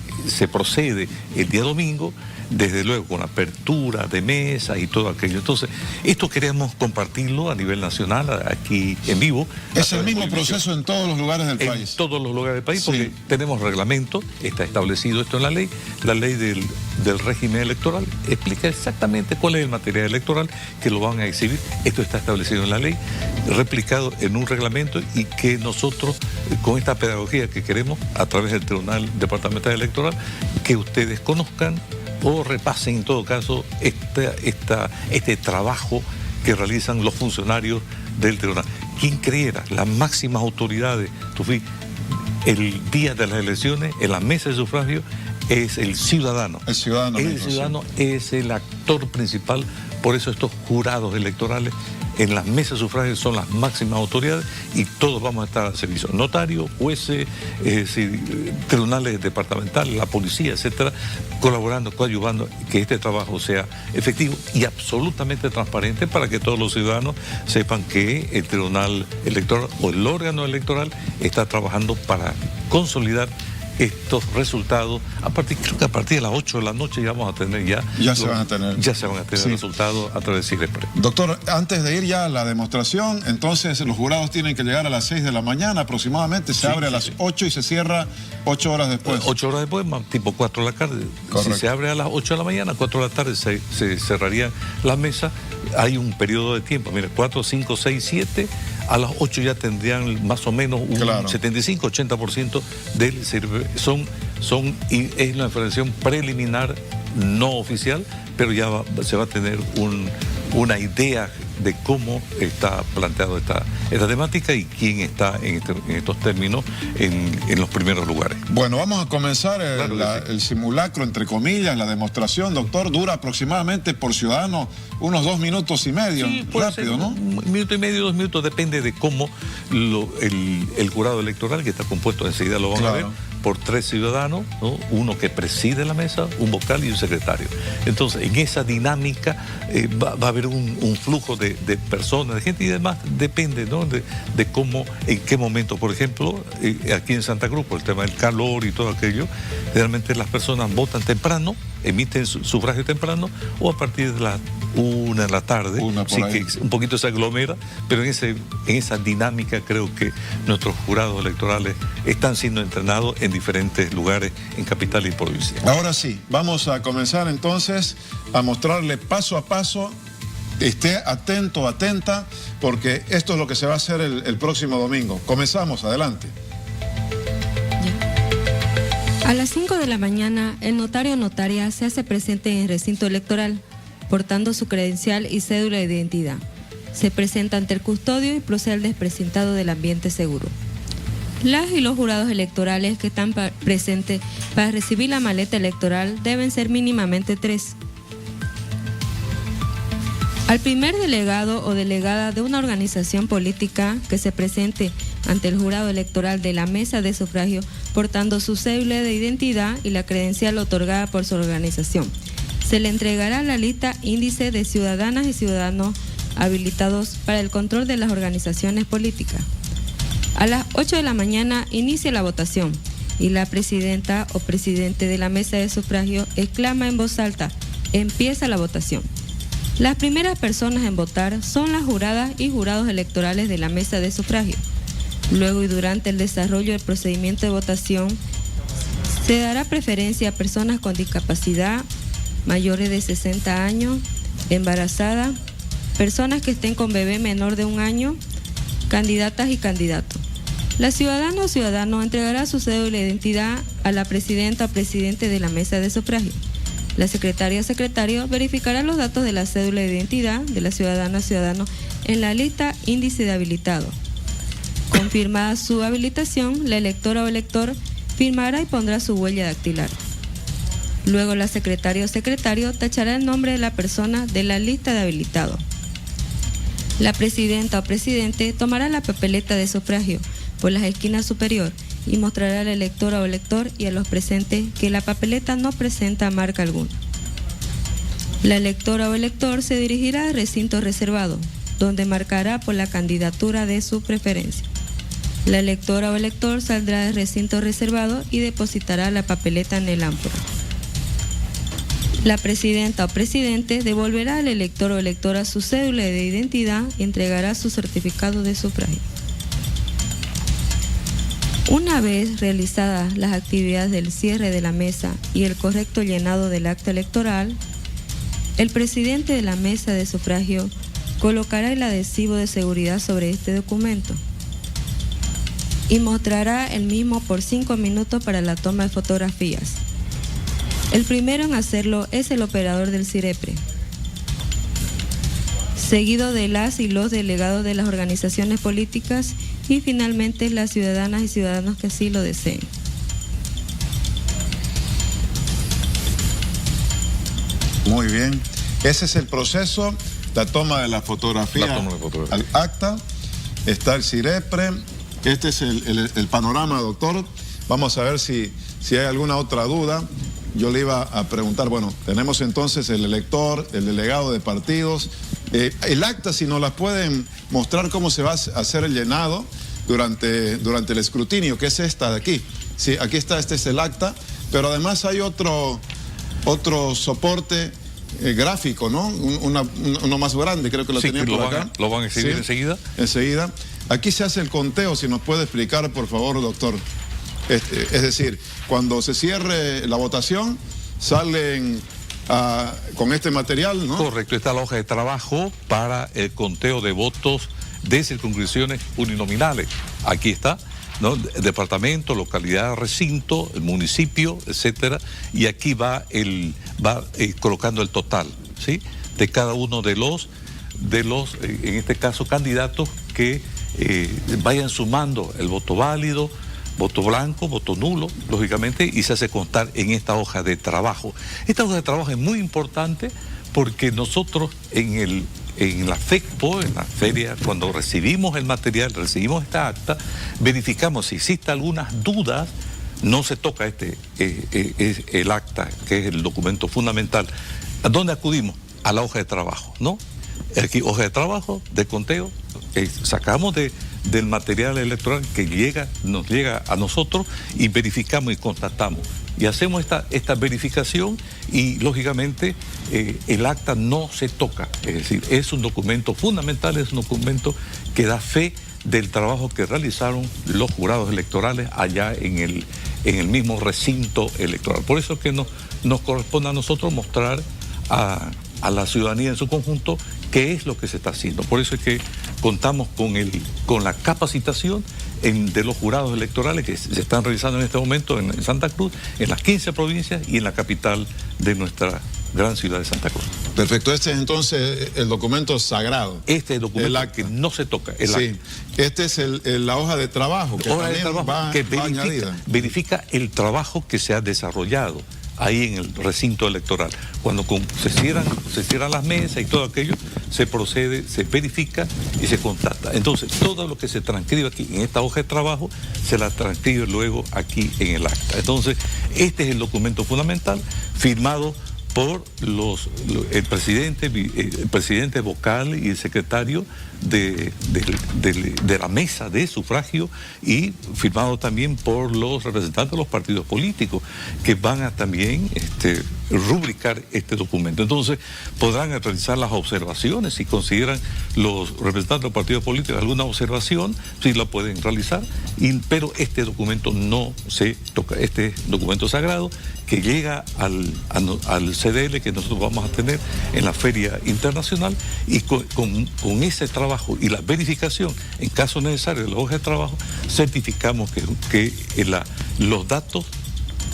procede el día domingo, desde luego con apertura de mesas y todo aquello. Entonces, esto queremos compartirlo a nivel nacional, aquí en vivo. ¿Es el mismo proceso en todos los lugares del país? En todos los lugares del país, porque tenemos reglamento, está establecido esto en la ley del régimen electoral, explica exactamente cuál es el material electoral que lo van a exhibir. Esto está establecido en la ley, replicado en un reglamento, y que nosotros, con esta pedagogía que queremos, a través del Tribunal Departamental Electoral, que ustedes conozcan o repasen en todo caso este trabajo que realizan los funcionarios del tribunal. ¿Quién creyera? Las máximas autoridades, Tufi, el día de las elecciones, en la mesa de sufragio, es el ciudadano. El ciudadano es el actor principal. Por eso estos jurados electorales en las mesas de sufragio son las máximas autoridades, y todos vamos a estar al servicio. Notarios, jueces, tribunales departamentales, la policía, etcétera, colaborando, coadyuvando, que este trabajo sea efectivo y absolutamente transparente, para que todos los ciudadanos sepan que el Tribunal Electoral o el órgano electoral está trabajando para consolidar estos resultados. Creo que a partir de las 8 de la noche ya vamos a tener ya se van a tener resultados a través de CIGREPRE. Doctor, antes de ir ya a la demostración, entonces los jurados tienen que llegar a las 6 de la mañana aproximadamente, se abre a las 8 y se cierra 8 horas después. 8 horas después, tipo 4 de la tarde. Correcto. Si se abre a las 8 de la mañana, 4 de la tarde se cerrarían las mesas. Hay un periodo de tiempo, mire, 4, 5, 6, 7, a las 8 ya tendrían más o menos un 75-80% del servicio. Es una información preliminar, no oficial, pero ya se va a tener una idea de cómo está planteado esta temática y quién está en estos términos en los primeros lugares. Bueno, vamos a comenzar el simulacro, entre comillas, la demostración, doctor. Dura aproximadamente por ciudadano unos 2 minutos y medio. Sí, rápido, ¿no? 1 minuto y medio, 2 minutos, depende de cómo el jurado electoral, que está compuesto, enseguida lo van a ver, por 3 ciudadanos, ¿no? Uno que preside la mesa, un vocal y un secretario. Entonces, en esa dinámica va a haber un flujo de personas, de gente, y demás depende, ¿no? de cómo, en qué momento. Por ejemplo, aquí en Santa Cruz, por el tema del calor y todo aquello, generalmente las personas votan temprano, emiten su sufragio temprano, o a partir de las 1 de la tarde, sí, que un poquito se aglomera, pero en esa dinámica creo que nuestros jurados electorales están siendo entrenados en diferentes lugares, en capital y provincia. Ahora sí, vamos a comenzar entonces a mostrarle paso a paso. Esté atento, atenta, porque esto es lo que se va a hacer el próximo domingo. Comenzamos, adelante. A las 5 de la mañana, el notario o notaria se hace presente en el recinto electoral, portando su credencial y cédula de identidad. Se presenta ante el custodio y procede al desprecintado del ambiente seguro. Las y los jurados electorales que están presentes para recibir la maleta electoral deben ser mínimamente 3. Al primer delegado o delegada de una organización política que se presente ante el jurado electoral de la mesa de sufragio portando su cédula de identidad y la credencial otorgada por su organización, se le entregará la lista índice de ciudadanas y ciudadanos habilitados para el control de las organizaciones políticas. A las 8 de la mañana inicia la votación y la presidenta o presidente de la mesa de sufragio exclama en voz alta: "Empieza la votación". Las primeras personas en votar son las juradas y jurados electorales de la mesa de sufragio. Luego y durante el desarrollo del procedimiento de votación, se dará preferencia a personas con discapacidad, mayores de 60 años, embarazadas, personas que estén con bebé menor de 1 año, candidatas y candidatos. La ciudadana o ciudadano entregará su cédula de identidad a la presidenta o presidente de la mesa de sufragio. La secretaria o secretario verificará los datos de la cédula de identidad de la ciudadana o ciudadano en la lista índice de habilitado. Confirmada su habilitación, la electora o elector firmará y pondrá su huella dactilar. Luego la secretaria o secretario tachará el nombre de la persona de la lista de habilitado. La presidenta o presidente tomará la papeleta de sufragio por las esquinas superior y mostrará a la electora o elector y a los presentes que la papeleta no presenta marca alguna. La electora o elector se dirigirá al recinto reservado, donde marcará por la candidatura de su preferencia. La electora o elector saldrá del recinto reservado y depositará la papeleta en el ámpora. La presidenta o presidente devolverá al elector o electora su cédula de identidad y entregará su certificado de sufragio. Una vez realizadas las actividades del cierre de la mesa y el correcto llenado del acta electoral, el presidente de la mesa de sufragio colocará el adhesivo de seguridad sobre este documento y mostrará el mismo por 5 minutos para la toma de fotografías. El primero en hacerlo es el operador del CIREPRE, seguido de las y los delegados de las organizaciones políticas y finalmente las ciudadanas y ciudadanos que así lo deseen. Muy bien. Ese es el proceso, la toma de la fotografía, al acta. Está el CIREPRE. Este es el panorama, doctor. Vamos a ver si hay alguna otra duda. Yo le iba a preguntar, bueno, tenemos entonces el elector, el delegado de partidos, el acta, si nos las pueden mostrar cómo se va a hacer el llenado durante el escrutinio, que es esta de aquí. Sí, aquí está, este es el acta, pero además hay otro soporte gráfico, ¿no? Uno más grande, creo que lo tenían por acá. Lo van a exhibir enseguida. Enseguida. Aquí se hace el conteo, si nos puede explicar, por favor, doctor. Es decir, cuando se cierre la votación, salen con este material, ¿no? Correcto, está la hoja de trabajo para el conteo de votos de circunscripciones uninominales. Aquí está, ¿no? Departamento, localidad, recinto, el municipio, etcétera, y aquí va colocando el total, ¿sí? De cada uno de los en este caso, candidatos que vayan sumando el voto válido, voto blanco, voto nulo, lógicamente, y se hace constar en esta hoja de trabajo. Esta hoja de trabajo es muy importante porque nosotros en la FECPO, en la feria, cuando recibimos el material, recibimos esta acta, verificamos si existen algunas dudas, no se toca el acta, que es el documento fundamental. ¿A dónde acudimos? A la hoja de trabajo, ¿no? Aquí, hoja de trabajo, de conteo, sacamos del material electoral que nos llega a nosotros y verificamos y constatamos. Y hacemos esta verificación y, lógicamente, el acta no se toca. Es decir, es un documento fundamental, es un documento que da fe del trabajo que realizaron los jurados electorales allá en el mismo recinto electoral. Por eso es que nos corresponde a nosotros mostrar a la ciudadanía en su conjunto qué es lo que se está haciendo. Por eso es que contamos con la capacitación de los jurados electorales que se están realizando en este momento en Santa Cruz, en las 15 provincias y en la capital de nuestra gran ciudad de Santa Cruz. Perfecto, este es entonces el documento sagrado. Este es el documento que no se toca. Sí, este es la hoja de trabajo que verifica el trabajo que se ha desarrollado ahí en el recinto electoral. Cuando se cierran las mesas y todo aquello, se procede, se verifica y se constata. Entonces, todo lo que se transcribe aquí en esta hoja de trabajo, se la transcribe luego aquí en el acta. Entonces, este es el documento fundamental, firmado por el presidente vocal y el secretario de la mesa de sufragio y firmado también por los representantes de los partidos políticos, que van a también rubricar este documento. Entonces podrán realizar las observaciones. Si consideran los representantes de los partidos políticos alguna observación, sí la pueden realizar, pero este documento no se toca. Este documento sagrado que llega al CDL que nosotros vamos a tener en la Feria Internacional, y con ese trabajo y la verificación, en caso necesario, de la hoja de trabajo, certificamos que los datos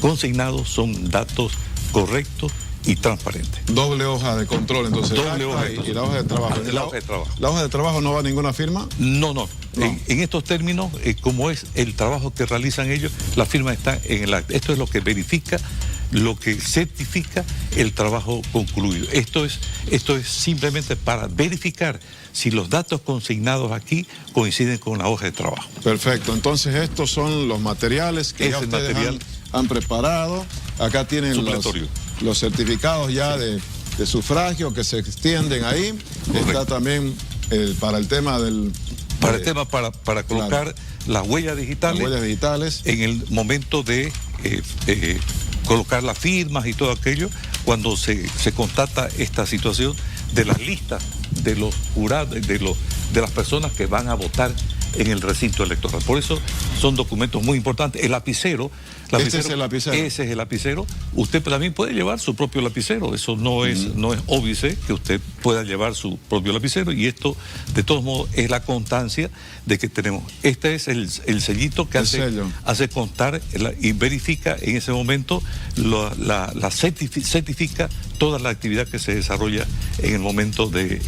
consignados son datos correctos y transparentes. Doble hoja de control, entonces. Doble hoja y la hoja de trabajo. La hoja de trabajo. ¿La hoja de trabajo no va a ninguna firma? No. En estos términos, como es el trabajo que realizan ellos, la firma está en el acta. Esto es lo que verifica, lo que certifica el trabajo concluido. Esto es simplemente para verificar si los datos consignados aquí coinciden con la hoja de trabajo. Perfecto. Entonces estos son los materiales que ya ustedes han preparado. Acá tienen los certificados ya de sufragio que se extienden ahí. Correcto. Está también para el tema del... Para colocar las huellas digitales en el momento de colocar las firmas y todo aquello, cuando se constata esta situación de las listas de los jurados, de las personas que van a votar en el recinto electoral. Por eso son documentos muy importantes. El lapicero. ¿Este es el lapicero? Ese es el lapicero. Usted también puede llevar su propio lapicero. Eso no es óbice que usted pueda llevar su propio lapicero, y esto, de todos modos, es la constancia de que tenemos. Este es el sellito que hace constar y verifica en ese momento, certifica toda la actividad que se desarrolla en el momento de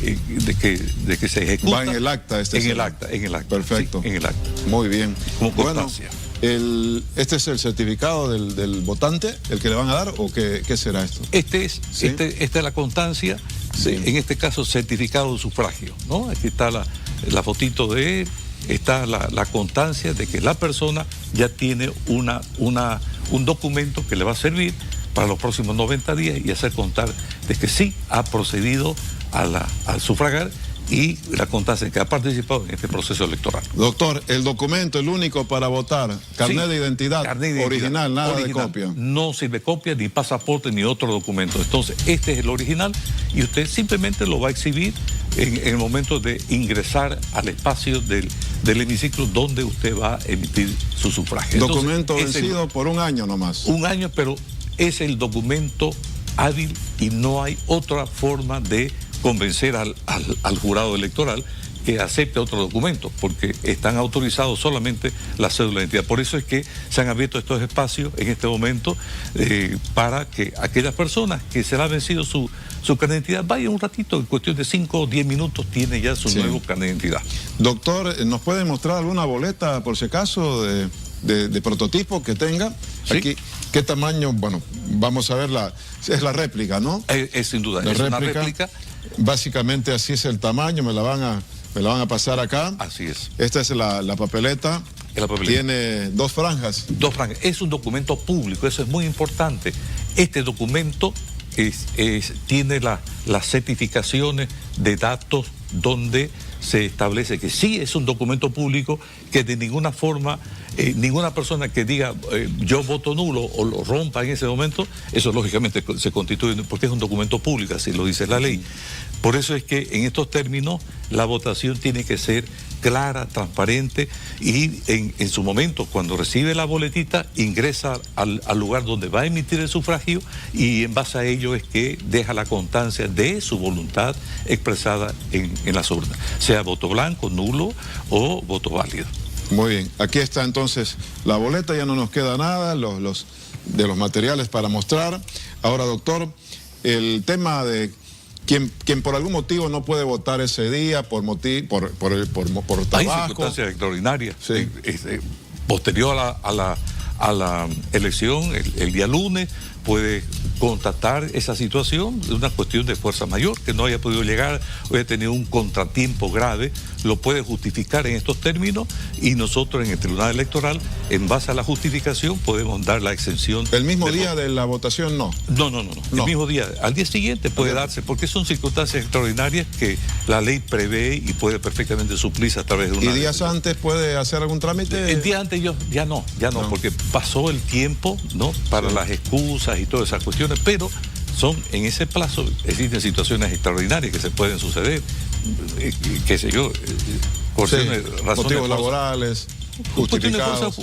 que se ejecuta. Va en el acta en el acta. Perfecto. Sí, en el acta. Muy bien. Como constancia. Bueno, ¿este es el certificado del votante, el que le van a dar, o qué será esto? Esta es la constancia, en este caso certificado de sufragio, ¿no? Aquí está la fotito de él, está la constancia de que la persona ya tiene un documento que le va a servir para los próximos 90 días y hacer constar de que sí ha procedido al sufragar, y la constancia de que ha participado en este proceso electoral. Doctor, el documento, el único para votar, carnet de identidad original, nada de copia. No sirve copia, ni pasaporte, ni otro documento. Entonces, este es el original, y usted simplemente lo va a exhibir en el momento de ingresar al espacio del hemiciclo donde usted va a emitir su sufragio. Documento vencido por un año nomás. Un año, pero es el documento hábil y no hay otra forma de convencer al jurado electoral que acepte otro documento, porque están autorizados solamente la cédula de identidad. Por eso es que se han abierto estos espacios en este momento para que aquellas personas que se les ha vencido su carnet de identidad vayan un ratito, en cuestión de 5 o 10 minutos tiene ya su nuevo carnet de identidad. Doctor, ¿nos puede mostrar alguna boleta, por si acaso, de prototipo que tenga? ¿Sí? Aquí, ¿qué tamaño? Bueno, vamos a ver, es la réplica, ¿no? Es sin duda, es una réplica. Básicamente así es el tamaño, me la van a pasar acá. Así es. Esta es la papeleta. Tiene 2 franjas. 2 franjas. Es un documento público, eso es muy importante. Este documento tiene las certificaciones de datos donde se establece que sí es un documento público, que de ninguna forma, ninguna persona que diga yo voto nulo o lo rompa en ese momento, eso lógicamente se constituye, porque es un documento público, así lo dice la ley. Por eso es que en estos términos la votación tiene que ser clara, transparente, y en su momento, cuando recibe la boletita, ingresa al lugar donde va a emitir el sufragio, y en base a ello es que deja la constancia de su voluntad expresada en las urnas, sea voto blanco, nulo o voto válido. Muy bien, aquí está entonces la boleta, ya no nos queda nada de los materiales para mostrar. Ahora, doctor, el tema de quien por algún motivo no puede votar ese día por trabajo. Hay circunstancias extraordinarias. Sí. Posterior a a la elección el día lunes, puede constatar esa situación, es una cuestión de fuerza mayor, que no haya podido llegar o haya tenido un contratiempo grave, lo puede justificar en estos términos y nosotros en el Tribunal Electoral, en base a la justificación, podemos dar la exención. ¿El mismo día de la votación no? No. El mismo día, al día siguiente puede darse, porque son circunstancias extraordinarias que la ley prevé y puede perfectamente suplirse a través de una... ¿Y días antes puede hacer algún trámite? El día antes ya no, porque pasó el tiempo, ¿no? Para las excusas y todas esas cuestiones, pero son en ese plazo, existen situaciones extraordinarias que se pueden suceder, qué sé yo, razones motivos laborales, justificados,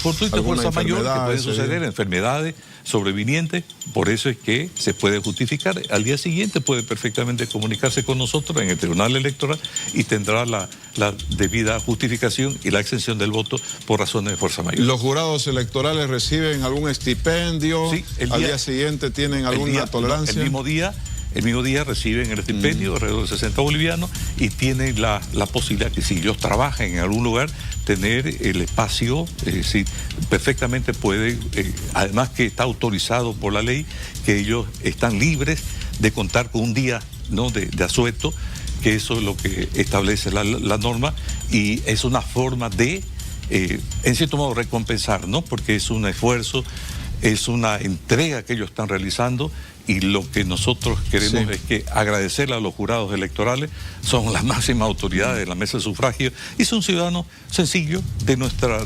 fortuita de fuerza mayor que pueden suceder, enfermedades sobrevinientes, por eso es que se puede justificar. Al día siguiente puede perfectamente comunicarse con nosotros en el Tribunal Electoral y tendrá la debida justificación y la exención del voto por razones de fuerza mayor. ¿Los jurados electorales reciben algún estipendio? Sí, ¿Al día siguiente tienen alguna tolerancia? El mismo día reciben el estipendio, alrededor de 60 bolivianos, y tienen la posibilidad que si ellos trabajan en algún lugar, tener el espacio, es decir, perfectamente pueden, además que está autorizado por la ley, que ellos están libres de contar con un día, ¿no?, de asueto, que eso es lo que establece la norma, y es una forma de, en cierto modo, recompensar, ¿no?, porque es un esfuerzo, es una entrega que ellos están realizando, y lo que nosotros queremos es que agradecerle a los jurados electorales, son las máximas autoridades de la mesa de sufragio y son ciudadanos sencillos de nuestra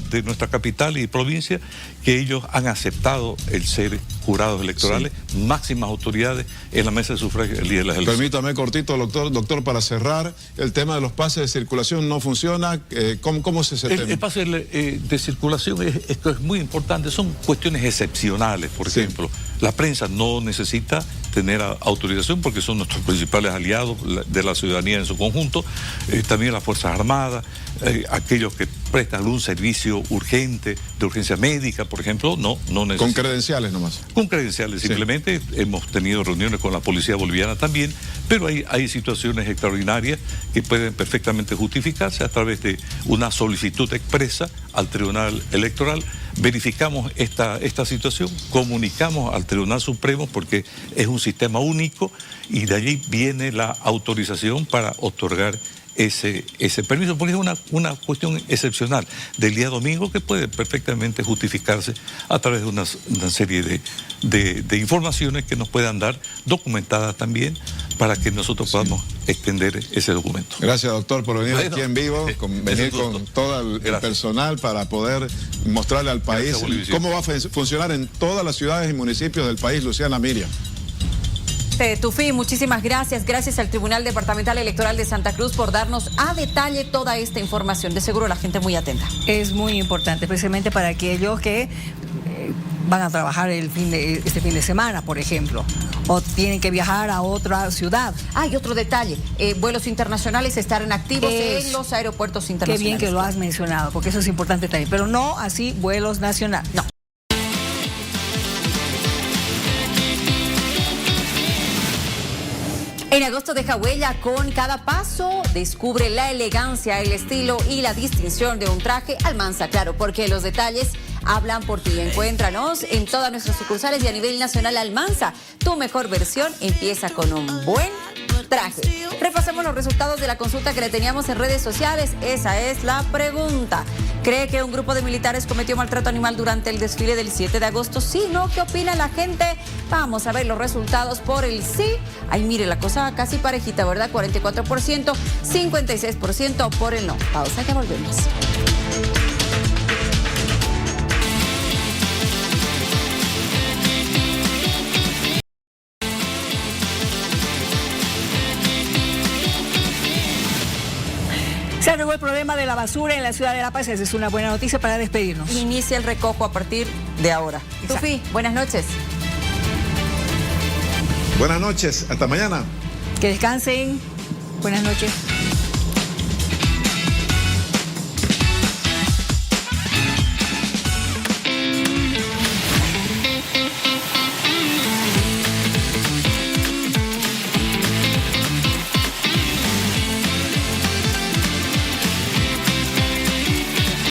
capital y provincia, que ellos han aceptado el ser jurados electorales, máximas autoridades en la mesa de sufragio el día de las elecciones. Permítame cortito, doctor, para cerrar, el tema de los pases de circulación no funciona, ¿cómo es ese tema? El pase de circulación esto es muy importante, son cuestiones excepcionales, por ejemplo. La prensa no necesita tener autorización porque son nuestros principales aliados de la ciudadanía en su conjunto, también las Fuerzas Armadas, aquellos que prestan algún servicio urgente, de urgencia médica, por ejemplo, no necesitan. ¿Con credenciales nomás? Con credenciales, simplemente. Hemos tenido reuniones con la policía boliviana también, pero hay situaciones extraordinarias que pueden perfectamente justificarse a través de una solicitud expresa al Tribunal Electoral. Verificamos esta situación, comunicamos al Tribunal Supremo porque es un sistema único y de allí viene la autorización para otorgar ese permiso, porque es una cuestión excepcional del día domingo que puede perfectamente justificarse a través de una serie de informaciones que nos puedan dar, documentadas también, para que nosotros podamos extender ese documento. Gracias, doctor, por venir aquí en vivo, venir con todo el personal para poder mostrarle al país cómo va a funcionar en todas las ciudades y municipios del país. Luciana, Miriam. Tufi, muchísimas gracias. Gracias al Tribunal Departamental Electoral de Santa Cruz por darnos a detalle toda esta información. De seguro la gente muy atenta. Es muy importante, precisamente para aquellos que van a trabajar este fin de semana, por ejemplo, o tienen que viajar a otra ciudad. Hay otro detalle, vuelos internacionales estarán activos en los aeropuertos internacionales. Qué bien que lo has mencionado, porque eso es importante también, pero no así vuelos nacionales. No. En agosto deja huella con cada paso, descubre la elegancia, el estilo y la distinción de un traje Almanza, claro, porque los detalles hablan por ti. Encuéntranos en todas nuestras sucursales y a nivel nacional. Almanza, tu mejor versión empieza con un buen traje. Repasemos los resultados de la consulta que le teníamos en redes sociales. Esa es la pregunta. ¿Cree que un grupo de militares cometió maltrato animal durante el desfile del 7 de agosto? Sí, ¿no? ¿Qué opina la gente? Vamos a ver los resultados por el sí. Ay, mire, la cosa casi parejita, ¿verdad? 44%, 56% por el no. Pausa, ya volvemos. Se arregló el problema de la basura en la ciudad de La Paz. Esa es una buena noticia para despedirnos. Inicia el recojo a partir de ahora. Tufi, buenas noches. Buenas noches, hasta mañana. Que descansen. Buenas noches.